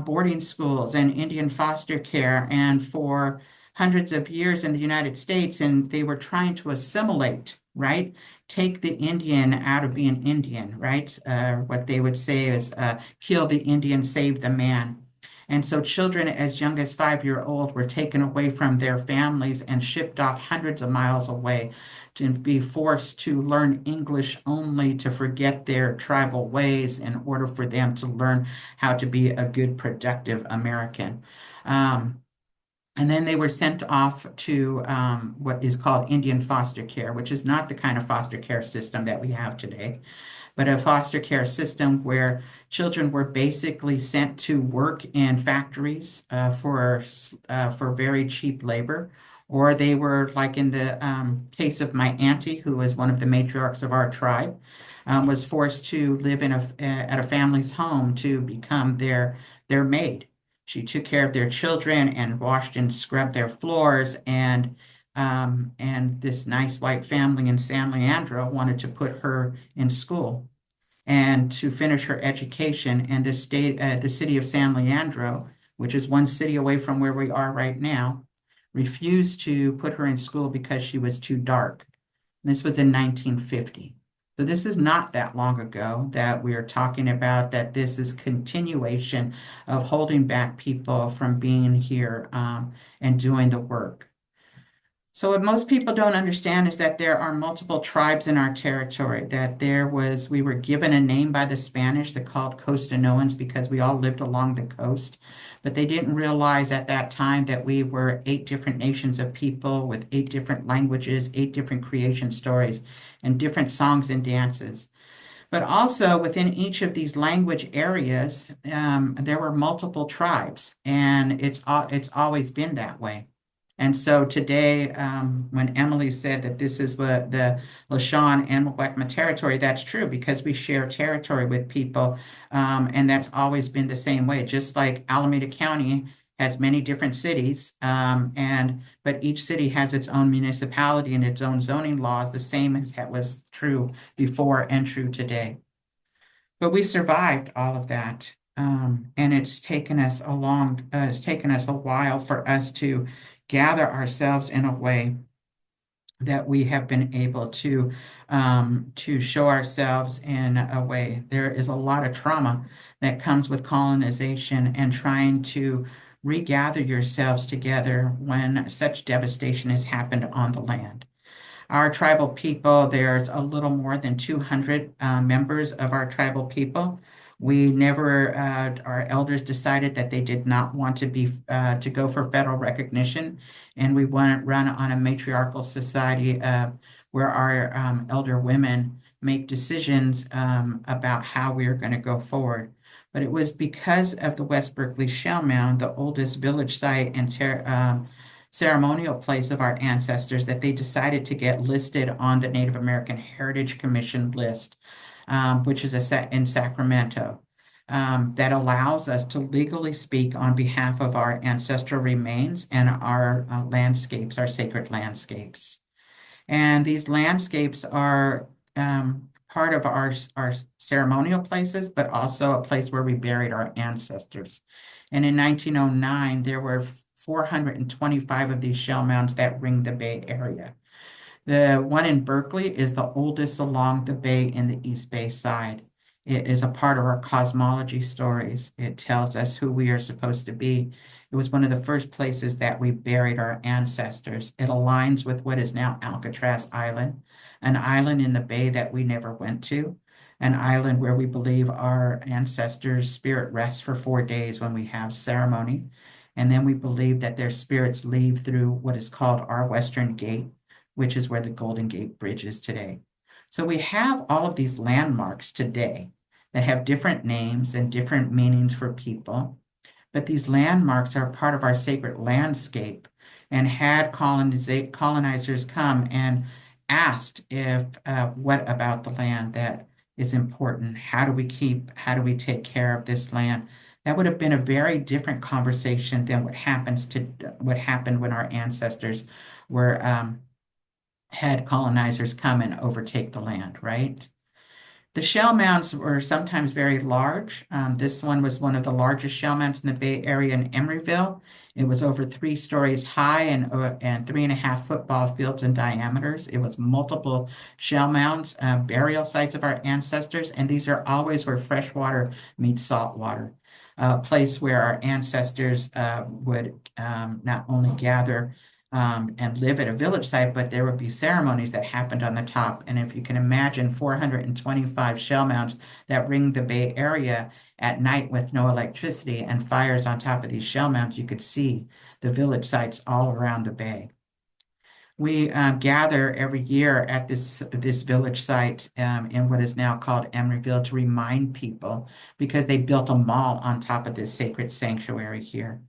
boarding schools and Indian foster care, and for hundreds of years in the United States, and they were trying to assimilate, right? Take the Indian out of being Indian, right? What they would say is kill the Indian, save the man. And so children as young as 5-year-old were taken away from their families and shipped off hundreds of miles away to be forced to learn English only, to forget their tribal ways in order for them to learn how to be a good, productive American. And then they were sent off to what is called Indian foster care, which is not the kind of foster care system that we have today, but a foster care system where children were basically sent to work in factories for very cheap labor. Or they were, like in the case of my auntie, who was one of the matriarchs of our tribe, was forced to live at a family's home to become their maid. She took care of their children and washed and scrubbed their floors, and this nice white family in San Leandro wanted to put her in school and to finish her education. And the city of San Leandro, which is one city away from where we are right now, refused to put her in school because she was too dark. And this was in 1950. So this is not that long ago that we are talking about, that this is continuation of holding back people from being here and doing the work. So what most people don't understand is that there are multiple tribes in our territory, that we were given a name by the Spanish. They're called Costanoans because we all lived along the coast, but they didn't realize at that time that we were 8 different nations of people with 8 different languages, 8 different creation stories, and different songs and dances. But also within each of these language areas, there were multiple tribes, and it's always been that way. And so today, when Emily said that this is what the Lashawn and Muwekma territory, that's true because we share territory with people. And that's always been the same way, just like Alameda County has many different cities, but each city has its own municipality and its own zoning laws, the same as that was true before and true today. But we survived all of that. And it's taken us it's taken us a while for us to gather ourselves in a way that we have been able to show ourselves in a way. There is a lot of trauma that comes with colonization and trying to regather yourselves together when such devastation has happened on the land. Our tribal people, there's a little more than 200 members of our tribal people. We never, our elders decided that they did not want to go for federal recognition, and we want to run on a matriarchal society where our elder women make decisions about how we are going to go forward. But it was because of the West Berkeley Shell Mound, the oldest village site and ceremonial place of our ancestors, that they decided to get listed on the Native American Heritage Commission list, which is in Sacramento, that allows us to legally speak on behalf of our ancestral remains and our landscapes, our sacred landscapes. And these landscapes are part of our ceremonial places, but also a place where we buried our ancestors. And in 1909, there were 425 of these shell mounds that ring the Bay Area. The one in Berkeley is the oldest along the bay in the East Bay side. It is a part of our cosmology stories. It tells us who we are supposed to be. It was one of the first places that we buried our ancestors. It aligns with what is now Alcatraz Island, an island in the bay that we never went to, an island where we believe our ancestors' spirit rests for 4 days when we have ceremony. And then we believe that their spirits leave through what is called our Western Gate, which is where the Golden Gate Bridge is today. So we have all of these landmarks today that have different names and different meanings for people. But these landmarks are part of our sacred landscape. And had colonizers come and asked what about the land that is important? How do we take care of this land? That would have been a very different conversation than what happened when our ancestors had colonizers come and overtake the land, right? The shell mounds were sometimes very large. This one was one of the largest shell mounds in the Bay Area in Emeryville. It was over 3 stories high and 3.5 football fields in diameters. It was multiple shell mounds, burial sites of our ancestors, and these are always where fresh water meets salt water, a place where our ancestors would not only gather and live at a village site, but there would be ceremonies that happened on the top. And if you can imagine 425 shell mounds that ring the Bay Area at night with no electricity and fires on top of these shell mounds, you could see the village sites all around the bay. We gather every year at this village site in what is now called Emeryville to remind people, because they built a mall on top of this sacred sanctuary here.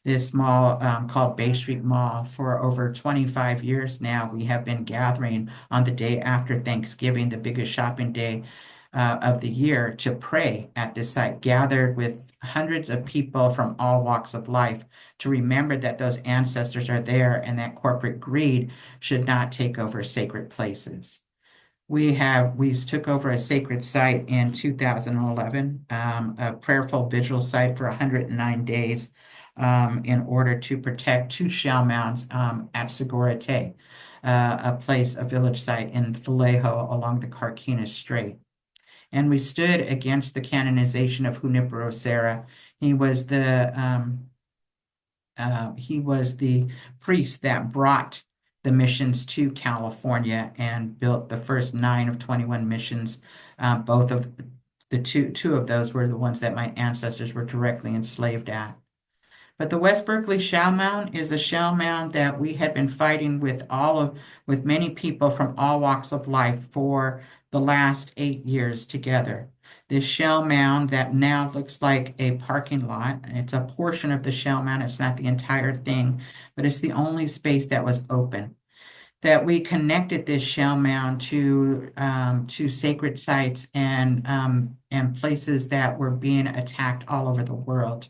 This mall called Bay Street Mall. For over 25 years now, we have been gathering on the day after Thanksgiving, the biggest shopping day of the year, to pray at this site, gathered with hundreds of people from all walks of life to remember that those ancestors are there and that corporate greed should not take over sacred places. We took over a sacred site in 2011, a prayerful vigil site for 109 days in order to protect 2 shell mounds at Segurate, a village site in Vallejo along the Carquinez Strait. And we stood against the canonization of Junipero Serra. He was the priest that brought the missions to California and built the first 9 of 21 missions. Both of the two of those were the ones that my ancestors were directly enslaved at. But the West Berkeley Shell Mound is a shell mound that we had been fighting with many people from all walks of life for the last 8 years together. this shell mound that now looks like a parking lot. It's a portion of the shell mound. It's not the entire thing, but it's the only space that was open. That we connected this shell mound to sacred sites and places that were being attacked all over the world,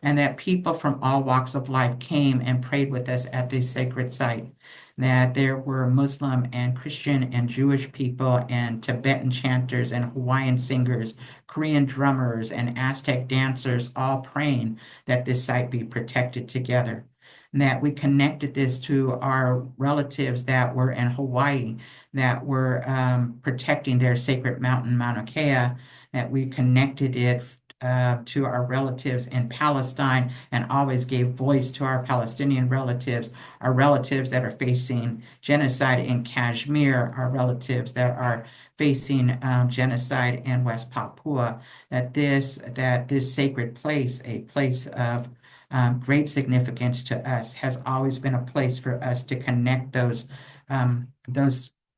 and that people from all walks of life came and prayed with us at this sacred site. That there were Muslim and Christian and Jewish people and Tibetan chanters and Hawaiian singers, Korean drummers and Aztec dancers all praying that this site be protected together. And that we connected this to our relatives that were in Hawaii that were protecting their sacred mountain, Mauna Kea, that we connected it to our relatives in Palestine and always gave voice to our Palestinian relatives, our relatives that are facing genocide in Kashmir, our relatives that are facing genocide in West Papua, that this sacred place, a place of great significance to us, has always been a place for us to connect those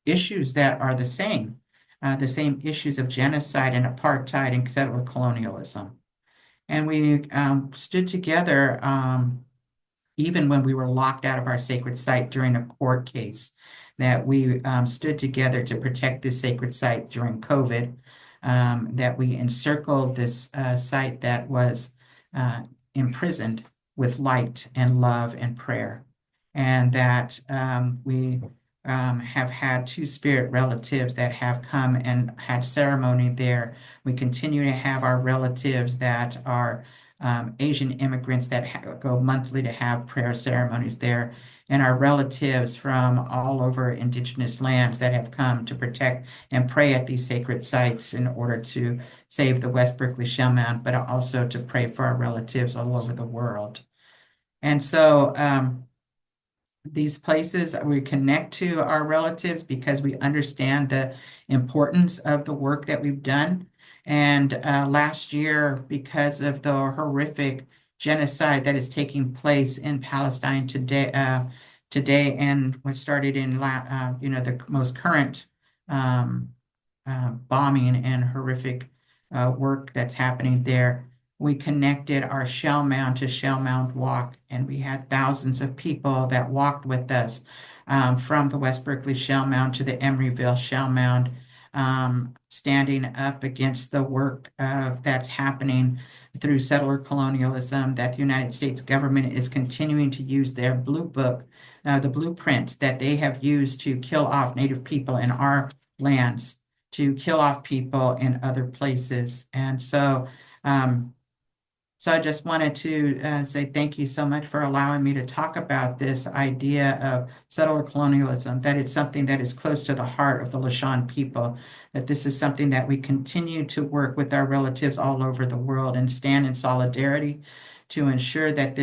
issues that are the same issues of genocide and apartheid and settler colonialism. And we stood together even when we were locked out of our sacred site during a court case, that we stood together to protect this sacred site during COVID, that we encircled this site that was imprisoned with light and love and prayer, and that we have had two-spirit relatives that have come and had ceremony there. We continue to have our relatives that are Asian immigrants that go monthly to have prayer ceremonies there, and our relatives from all over indigenous lands that have come to protect and pray at these sacred sites in order to save the West Berkeley Shell Mound, but also to pray for our relatives all over the world. And so these places, we connect to our relatives because we understand the importance of the work that we've done. And last year, because of the horrific genocide that is taking place in Palestine today, and what started in the most current bombing and horrific work that's happening there, we connected our shell mound to shell mound walk, and we had thousands of people that walked with us from the West Berkeley Shell Mound to the Emeryville Shell Mound, standing up against the work that's happening through settler colonialism, that the United States government is continuing to use their blue book, the blueprint that they have used to kill off Native people in our lands, to kill off people in other places. And so I just wanted to say thank you so much for allowing me to talk about this idea of settler colonialism, that it's something that is close to the heart of the Lashawn people, that this is something that we continue to work with our relatives all over the world and stand in solidarity to ensure that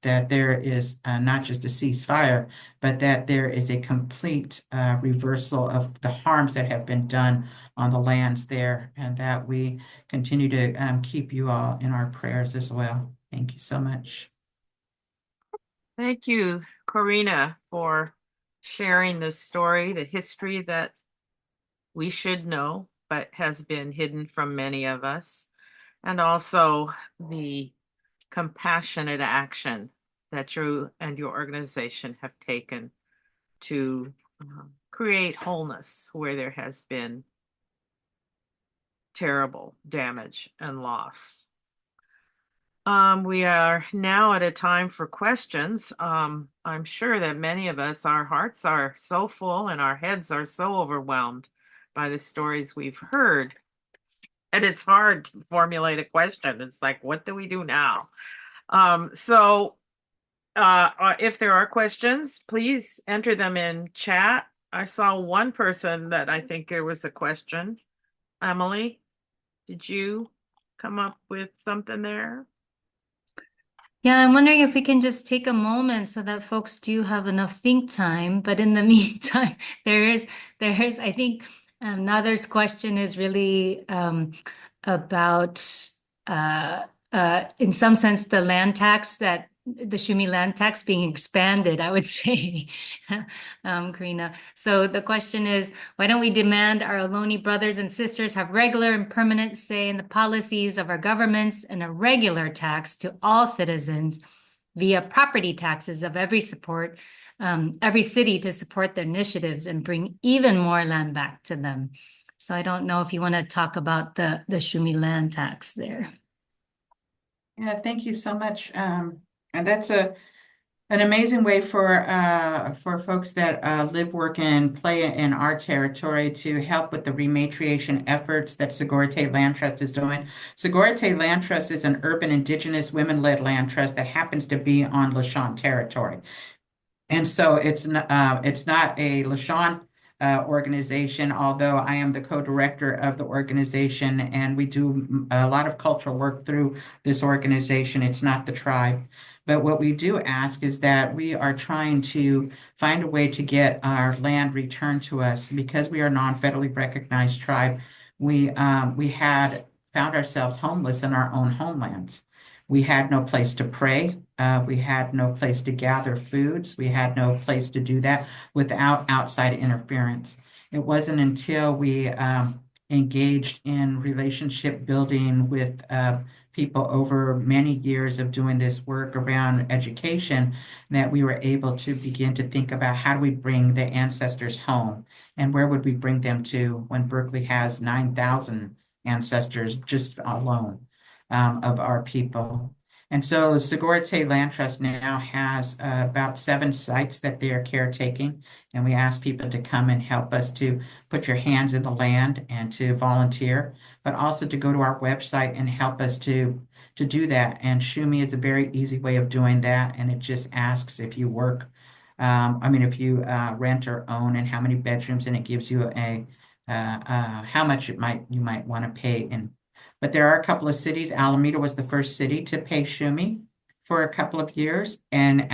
that there is not just a ceasefire, but that there is a complete reversal of the harms that have been done on the lands there, and that we continue to keep you all in our prayers as well. Thank you so much. Thank you, Corina, for sharing this story, the history that we should know, but has been hidden from many of us, and also the compassionate action that you and your organization have taken to create wholeness where there has been terrible damage and loss. We are now at a time for questions. I'm sure that many of us, our hearts are so full and our heads are so overwhelmed by the stories we've heard. And it's hard to formulate a question. It's like, what do we do now? If there are questions, please enter them in chat. I saw one person that I think there was a question. Emily, did you come up with something there? Yeah, I'm wondering if we can just take a moment so that folks do have enough think time. But in the meantime, I think Nader's question is really about, in some sense, the land tax that the Shumi land tax being expanded, I would say, Karina. So the question is, why don't we demand our Ohlone brothers and sisters have regular and permanent say in the policies of our governments and a regular tax to all citizens via property taxes of every city to support their initiatives and bring even more land back to them. So I don't know if you want to talk about the Shumi land tax there. Yeah, thank you so much. And that's an amazing way for folks that live, work, and play in our territory to help with the rematriation efforts that Segorite Land Trust is doing. Segorite Land Trust is an urban indigenous women-led land trust that happens to be on Lashawn territory. And so it's not a Lashawn organization, although I am the co-director of the organization and we do a lot of cultural work through this organization. It's not the tribe. But what we do ask is that we are trying to find a way to get our land returned to us because we are a non-federally recognized tribe. We had found ourselves homeless in our own homelands. We had no place to pray. We had no place to gather foods. We had no place to do that without outside interference. It wasn't until we engaged in relationship building with people over many years of doing this work around education that we were able to begin to think about how do we bring the ancestors home and where would we bring them to when Berkeley has 9,000 ancestors just alone of our people. And so Segorite Land Trust now has about 7 sites that they are caretaking. And we ask people to come and help us to put your hands in the land and to volunteer, but also to go to our website and help us to do that. And Shumi is a very easy way of doing that. And it just asks if you work, if you rent or own and how many bedrooms, and it gives you how much you might want to pay. But there are a couple of cities. Alameda was the first city to pay Shumi for a couple of years, and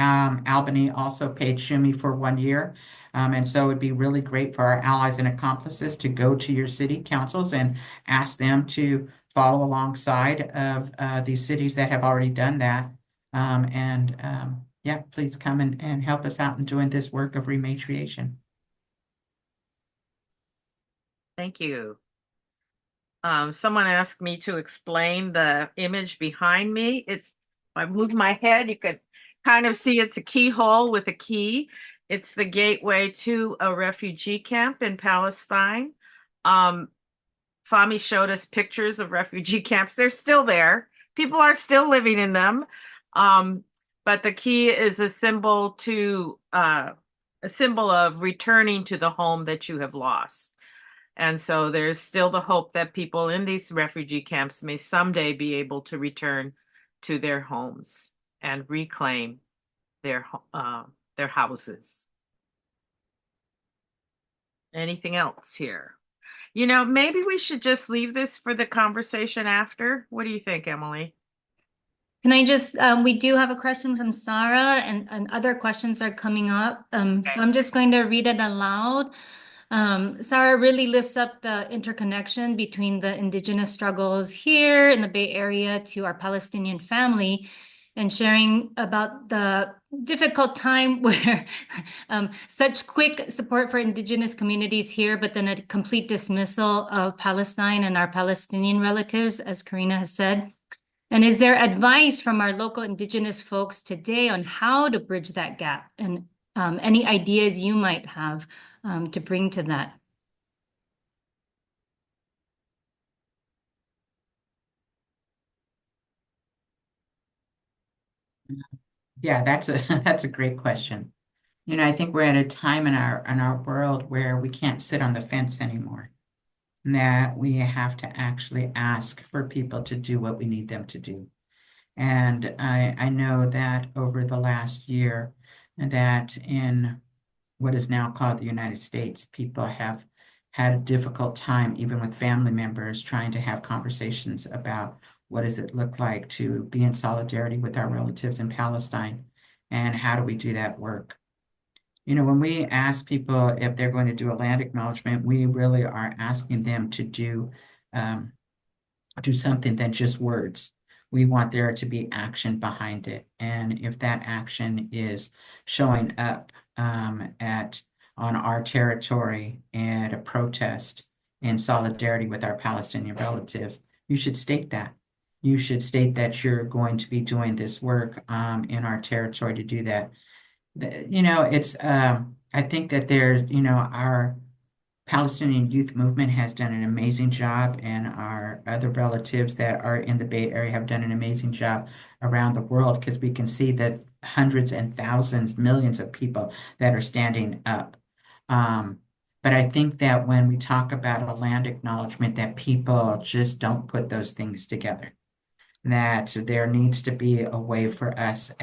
Albany also paid Shumi for 1 year. And so it'd be really great for our allies and accomplices to go to your city councils and ask them to follow alongside of these cities that have already done that. Yeah, please come and help us out in doing this work of rematriation. Thank you. Someone asked me to explain the image behind me. If I move my head, you could kind of see it's a keyhole with a key. It's the gateway to a refugee camp in Palestine. Fahmi showed us pictures of refugee camps. They're still there. People are still living in them. But the key is a symbol of returning to the home that you have lost. And so there's still the hope that people in these refugee camps may someday be able to return to their homes and reclaim their houses. Anything else here? Maybe we should just leave this for the conversation after. What do you think, Emily? Can I just, we do have a question from Sarah and other questions are coming up. So I'm just going to read it aloud. Sarah really lifts up the interconnection between the indigenous struggles here in the Bay Area to our Palestinian family and sharing about the difficult time where such quick support for indigenous communities here, but then a complete dismissal of Palestine and our Palestinian relatives, as Karina has said. And is there advice from our local indigenous folks today on how to bridge that gap and any ideas you might have to bring to that? Yeah, that's a great question. I think we're at a time in our world where we can't sit on the fence anymore. That we have to actually ask for people to do what we need them to do. And I know that over the last year that in what is now called the United States, people have had a difficult time, even with family members, trying to have conversations about what does it look like to be in solidarity with our relatives in Palestine and how do we do that work. When we ask people if they're going to do a land acknowledgement, we really are asking them to do something than just words. We want there to be action behind it. And if that action is showing up on our territory at a protest in solidarity with our Palestinian relatives, you should state that. You should state that you're going to be doing this work in our territory to do that. It's I think that there's, our Palestinian youth movement has done an amazing job, and our other relatives that are in the Bay Area have done an amazing job around the world, because we can see that hundreds and thousands, millions of people that are standing up. But I think that when we talk about a land acknowledgement, that people just don't put those things together, that there needs to be a way for us,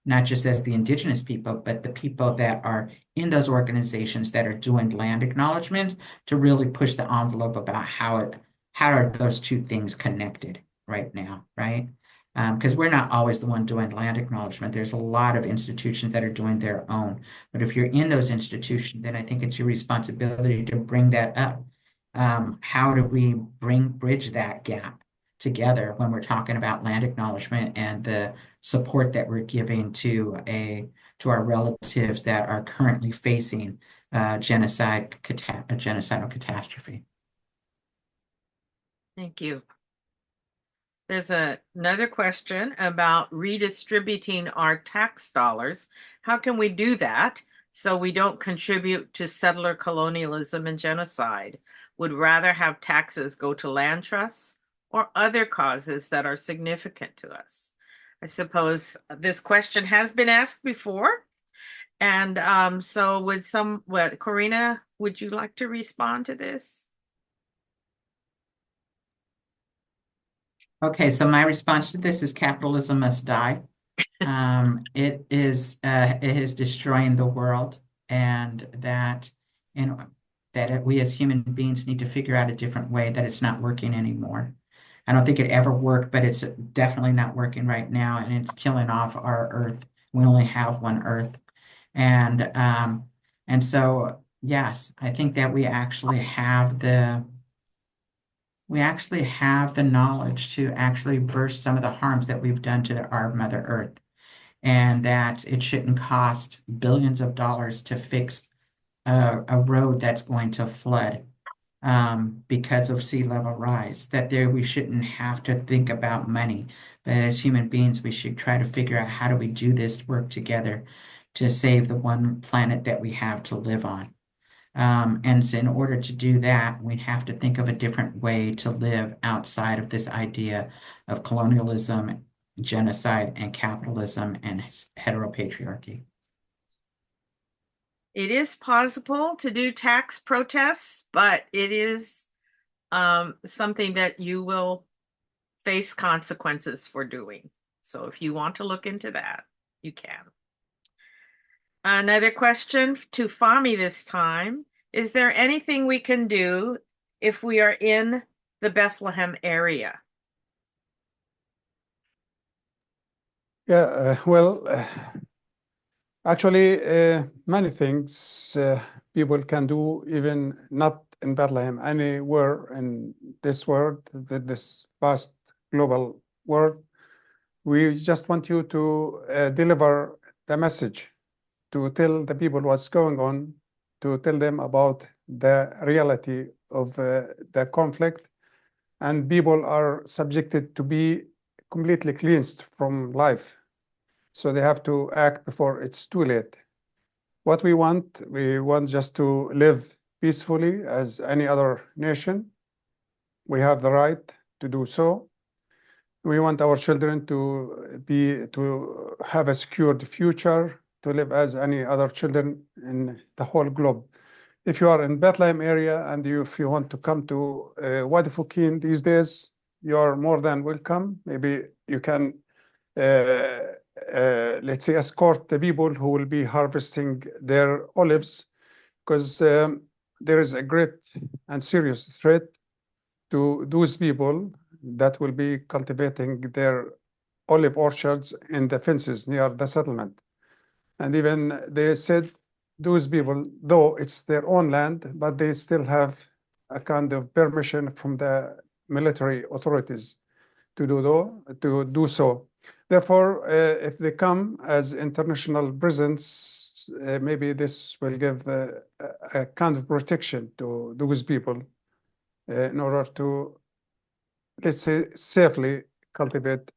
not just as the indigenous people, but the people that are in those organizations that are doing land acknowledgement, to really push the envelope about how are those two things connected right now, right? Because we're not always the one doing land acknowledgement. There's a lot of institutions that are doing their own. But if you're in those institutions, then I think it's your responsibility to bring that up. How do we bridge that gap together when we're talking about land acknowledgement and the support that we're giving to our relatives that are currently facing a genocidal catastrophe? Thank you. There's another question about redistributing our tax dollars. How can we do that so we don't contribute to settler colonialism and genocide? Would rather have taxes go to land trusts or other causes that are significant to us. I suppose this question has been asked before. And so Corina, would you like to respond to this? Okay, so my response to this is capitalism must die. It is destroying the world, and that we as human beings need to figure out a different way, that it's not working anymore. I don't think it ever worked, but it's definitely not working right now, and it's killing off our earth. We only have one earth. And so, yes, I think that we actually have the knowledge to actually reverse some of the harms that we've done to our Mother Earth, and that it shouldn't cost billions of dollars to fix a road that's going to flood because of sea level rise. That we shouldn't have to think about money, but as human beings, we should try to figure out how do we do this work together to save the one planet that we have to live on. And so in order to do that, we have to think of a different way to live outside of this idea of colonialism, genocide, and capitalism, and heteropatriarchy. It is possible to do tax protests, but it is something that you will face consequences for doing. So if you want to look into that, you can. Another question to Fahmy this time. Is there anything we can do if we are in the Bethlehem area? Yeah, actually, many things people can do, even not in Bethlehem, anywhere in this world, this vast global world. We just want you to deliver the message, to tell the people what's going on, to tell them about the reality of the conflict. And people are subjected to be completely cleansed from life. So they have to act before it's too late. What we want just to live peacefully as any other nation. We have the right to do so. We want our children to have a secured future, to live as any other children in the whole globe. If you are in Bethlehem area and if you want to come to Wadi Fukin these days, you are more than welcome. Maybe you can, let's say, escort the people who will be harvesting their olives, because there is a great and serious threat to those people that will be cultivating their olive orchards in the fences near the settlement. And even they said those people, though it's their own land, but they still have a kind of permission from the military authorities to do so. Therefore, if they come as international presence, maybe this will give a kind of protection to those people in order to, let's say, safely cultivate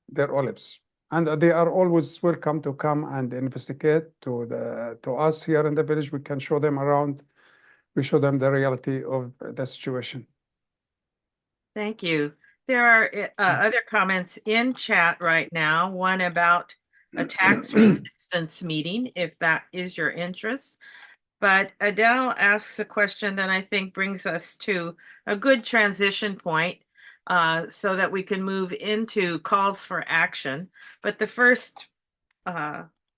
their olives. And they are always welcome to come and investigate to us here in the village. We can show them around. We show them the reality of the situation. Thank you. There are other comments in chat right now. One about a tax resistance meeting, if that is your interest. But Adele asks a question that I think brings us to a good transition point so that we can move into calls for action. But the first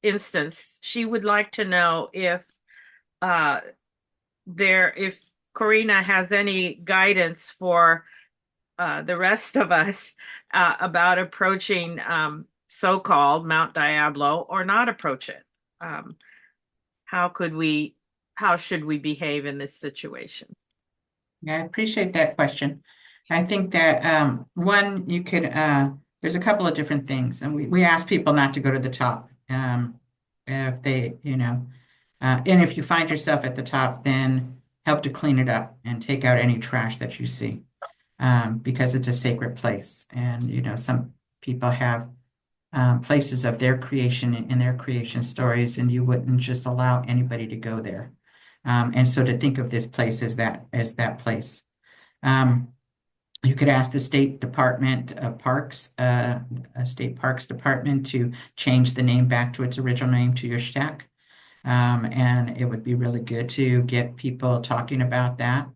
instance, she would like to know if Corina has any guidance for the rest of us about approaching so-called Mount Diablo or not approach it. How should we behave in this situation? Yeah, I appreciate that question. I think that one, you could, there's a couple of different things, and we ask people not to go to the top. If they, and if you find yourself at the top, then help to clean it up and take out any trash that you see, because it's a sacred place. And, some people have places of their creation in their creation stories, and you wouldn't just allow anybody to go there. And so to think of this place as that place. You could ask the State Department of Parks, State Parks Department, to change the name back to its original name, to Yushtak. And it would be really good to get people talking about that.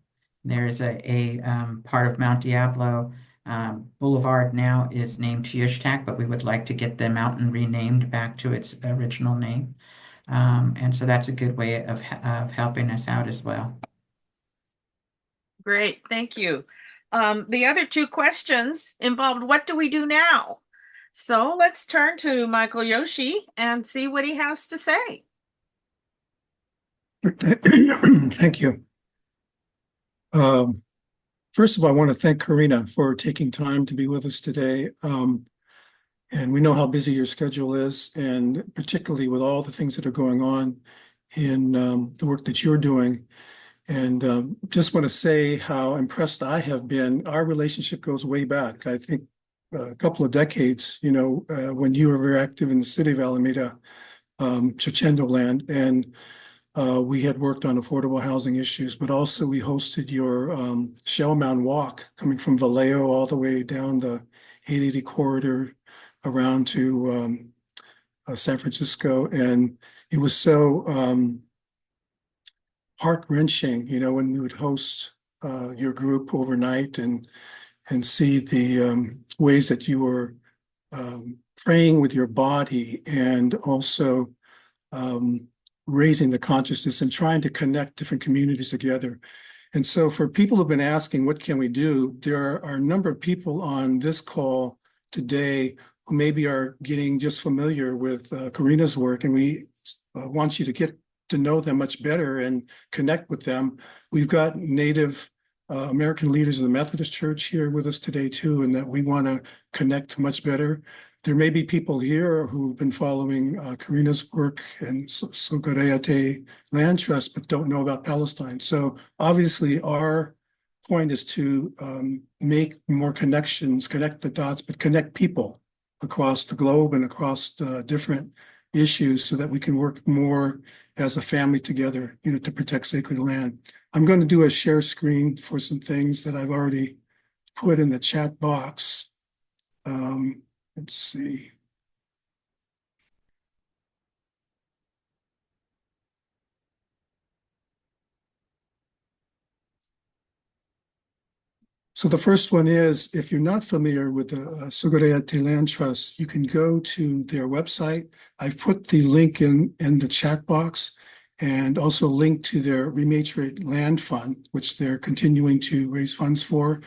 There's a part of Mount Diablo Boulevard now is named Yushtak, but we would like to get the mountain renamed back to its original name. And so that's a good way of helping us out as well. Great, thank you. The other two questions involved what do we do now? So let's turn to Michael Yoshi and see what he has to say. Thank you. First of all, I want to thank Corina for taking time to be with us today. And we know how busy your schedule is, and particularly with all the things that are going on in the work that you're doing. And just want to say how impressed I have been. Our relationship goes way back, I think a couple of decades, when you were very active in the city of Alameda, Chachendo land. And we had worked on affordable housing issues, but also we hosted your Shell Mound Walk coming from Vallejo all the way down the 880 corridor around to San Francisco. And it was so heart-wrenching, when we would host your group overnight and see the ways that you were praying with your body and also raising the consciousness and trying to connect different communities together. And so for people who've been asking, what can we do? There are a number of people on this call today who maybe are getting just familiar with Corina's work, and we want you to get to know them much better and connect with them. We've got Native American leaders of the Methodist Church here with us today too, and that we want to connect much better. There may be people here who've been following Corina's work and Sugoreyate Land Trust, but don't know about Palestine. So obviously our point is to make more connections, connect the dots, but connect people across the globe and across different issues so that we can work more as a family together, to protect sacred land. I'm going to do a share screen for some things that I've already put in the chat box. Let's see. So the first one is, if you're not familiar with the Sugoreyate Land Trust, you can go to their website. I've put the link in the chat box, and also link to their Rematriate Land Fund, which they're continuing to raise funds for.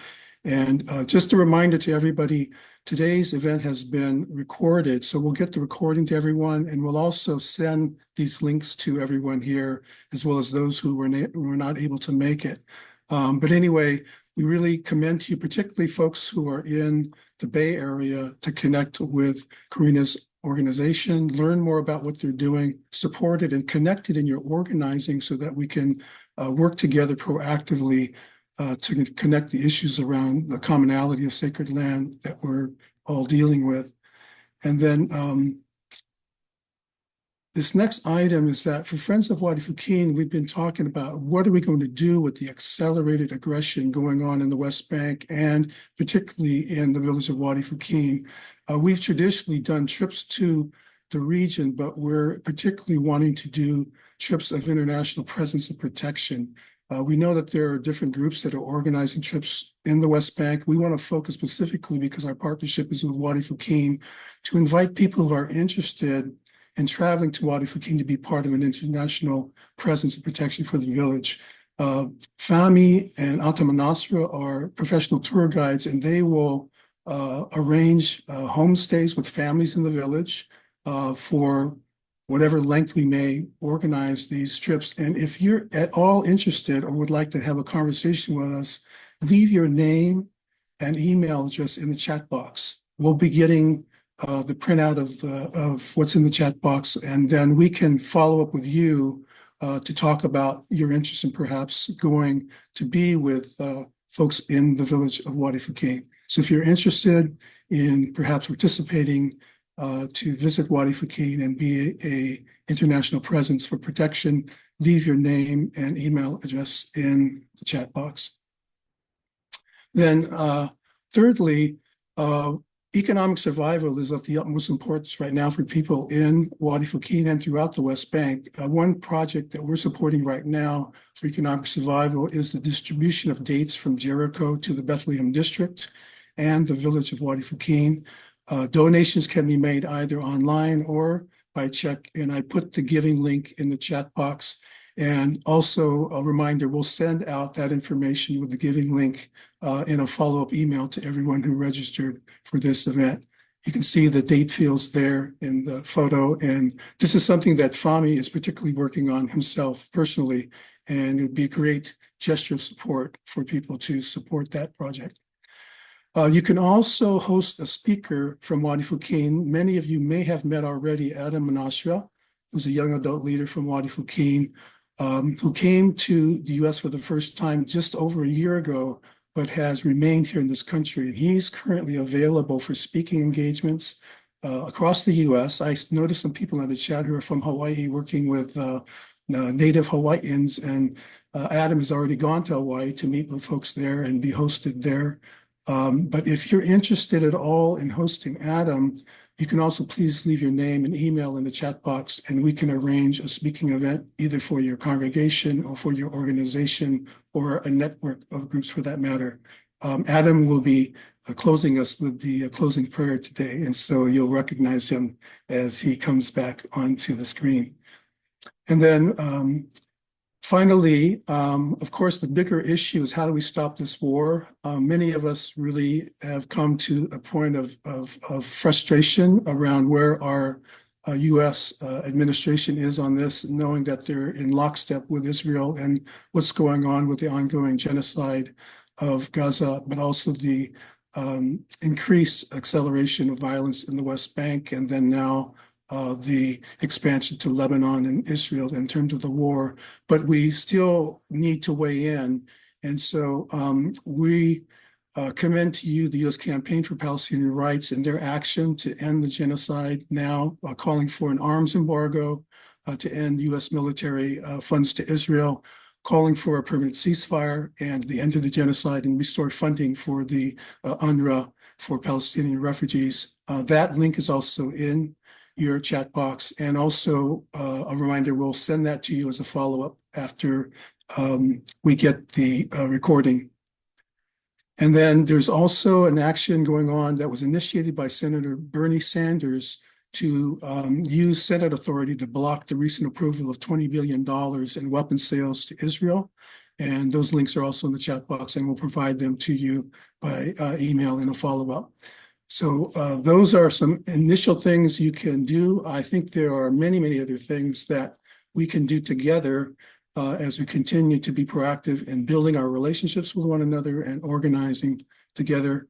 And just a reminder to everybody, today's event has been recorded, so we'll get the recording to everyone, and we'll also send these links to everyone here, as well as those who were not able to make it. But anyway, we really commend to you, particularly folks who are in the Bay Area to connect with Karina's organization, learn more about what they're doing, support it, and connect it in your organizing so that we can work together proactively to connect the issues around the commonality of sacred land that we're all dealing with. And then this next item is that for Friends of Wadi Fuqin, we've been talking about what are we going to do with the accelerated aggression going on in the West Bank and particularly in the village of Wadi Fuqin. We've traditionally done trips to the region, but we're particularly wanting to do trips of international presence and protection. We know that there are different groups that are organizing trips in the West Bank. We want to focus specifically, because our partnership is with Wadi Fuqin, to invite people who are interested in traveling to Wadi Fuqin to be part of an international presence and protection for the village. Fahmy and Atama Nasra are professional tour guides, and they will arrange homestays with families in the village for whatever length we may organize these trips. And if you're at all interested or would like to have a conversation with us, leave your name and email address in the chat box. We'll be getting the printout of what's in the chat box, and then we can follow up with you to talk about your interest in perhaps going to be with folks in the village of Wadi Fuqin. So if you're interested in perhaps participating to visit Wadi Fuqin and be a international presence for protection, leave your name and email address in the chat box. Then thirdly, economic survival is of the utmost importance right now for people in Wadi Fuqin and throughout the West Bank. One project that we're supporting right now for economic survival is the distribution of dates from Jericho to the Bethlehem district and the village of Wadi Fuqin. Donations can be made either online or by check, and I put the giving link in the chat box. And also a reminder, we'll send out that information with the giving link in a follow-up email to everyone who registered for this event. You can see the date fields there in the photo, and this is something that Fahmy is particularly working on himself personally, and it would be a great gesture of support for people to support that project. You can also host a speaker from Wadi Fuqin. Many of you may have met already Adam Manashra, who's a young adult leader from Wadi Fuqin, who came to the US for the first time just over a year ago, but has remained here in this country. And he's currently available for speaking engagements across the US. I noticed some people in the chat who are from Hawaii working with native Hawaiians, and Adam has already gone to Hawaii to meet with folks there and be hosted there. But if you're interested at all in hosting Adam, you can also please leave your name and email in the chat box, and we can arrange a speaking event either for your congregation or for your organization or a network of groups for that matter. Adam will be closing us with the closing prayer today, and so you'll recognize him as he comes back onto the screen. And then finally, of course, the bigger issue is how do we stop this war? Many of us really have come to a point of frustration around where our U.S. administration is on this, knowing that they're in lockstep with Israel and what's going on with the ongoing genocide of Gaza, but also the increased acceleration of violence in the West Bank, and then now the expansion to Lebanon and Israel in terms of the war. But we still need to weigh in. And so we commend to you the U.S. Campaign for Palestinian Rights and their action to end the genocide now, calling for an arms embargo to end U.S. military funds to Israel, calling for a permanent ceasefire and the end of the genocide and restore funding for the UNRWA for Palestinian refugees. That link is also in your chat box. And also a reminder, we'll send that to you as a follow-up after we get the recording. And then there's also an action going on that was initiated by Senator Bernie Sanders to use Senate authority to block the recent approval of $20 billion in weapon sales to Israel. And those links are also in the chat box, and we'll provide them to you by email in a follow-up. So those are some initial things you can do. I think there are many, many other things that we can do together as we continue to be proactive in building our relationships with one another and organizing together.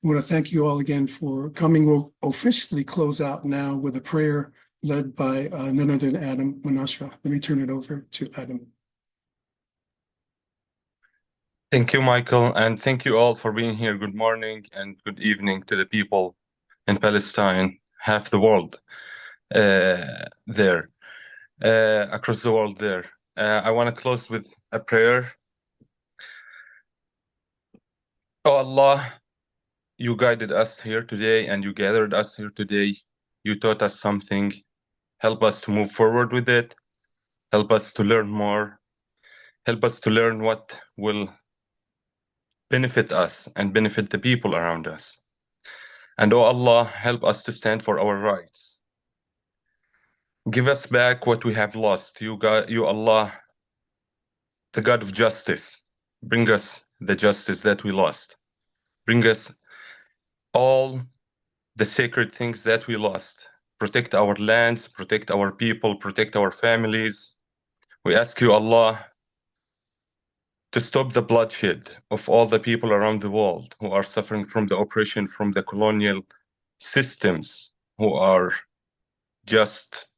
I want to thank you all again for coming. We'll officially close out now with a prayer led by none other than Adam Manasra. Let me turn it over to Adam. Thank you, Michael, and thank you all for being here. Good morning and good evening to the people in Palestine, half the world there, across the world there. I want to close with a prayer. Oh Allah, you guided us here today and you gathered us here today. You taught us something. Help us to move forward with it. Help us to learn more. Help us to learn what will benefit us and benefit the people around us. And oh Allah, help us to stand for our rights. Give us back what we have lost. You God, you Allah, the God of justice. Bring us the justice that we lost. Bring us all the sacred things that we lost. Protect our lands, protect our people, protect our families. We ask you, Allah, to stop the bloodshed of all the people around the world who are suffering from the oppression from the colonial systems, who are just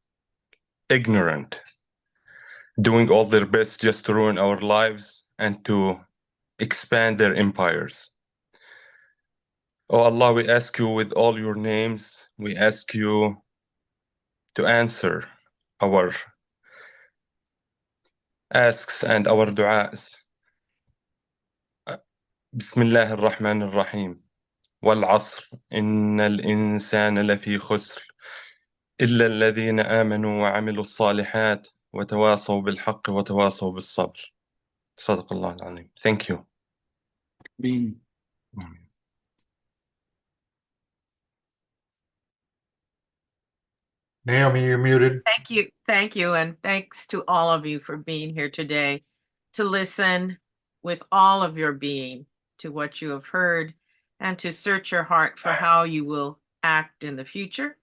ignorant, doing all their best just to ruin our lives and to expand their empires. Oh Allah, we ask you with all your names, we ask you to answer our asks and our du'as. بسم الله الرحمن الرحيم والعصر إن الإنسان لفي خسر إلا الذين آمنوا وعملوا الصالحات وتواصوا بالحق وتواصوا بالصبر. صدق الله العظيم. Thank you. Amen. Naomi, you're muted. Thank you, and thanks to all of you for being here today to listen with all of your being to what you have heard and to search your heart for how you will act in the future.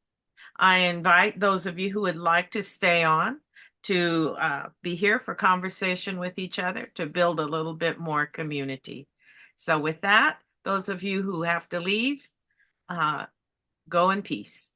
I invite those of you who would like to stay on to be here for conversation with each other to build a little bit more community. So with that, those of you who have to leave, go in peace.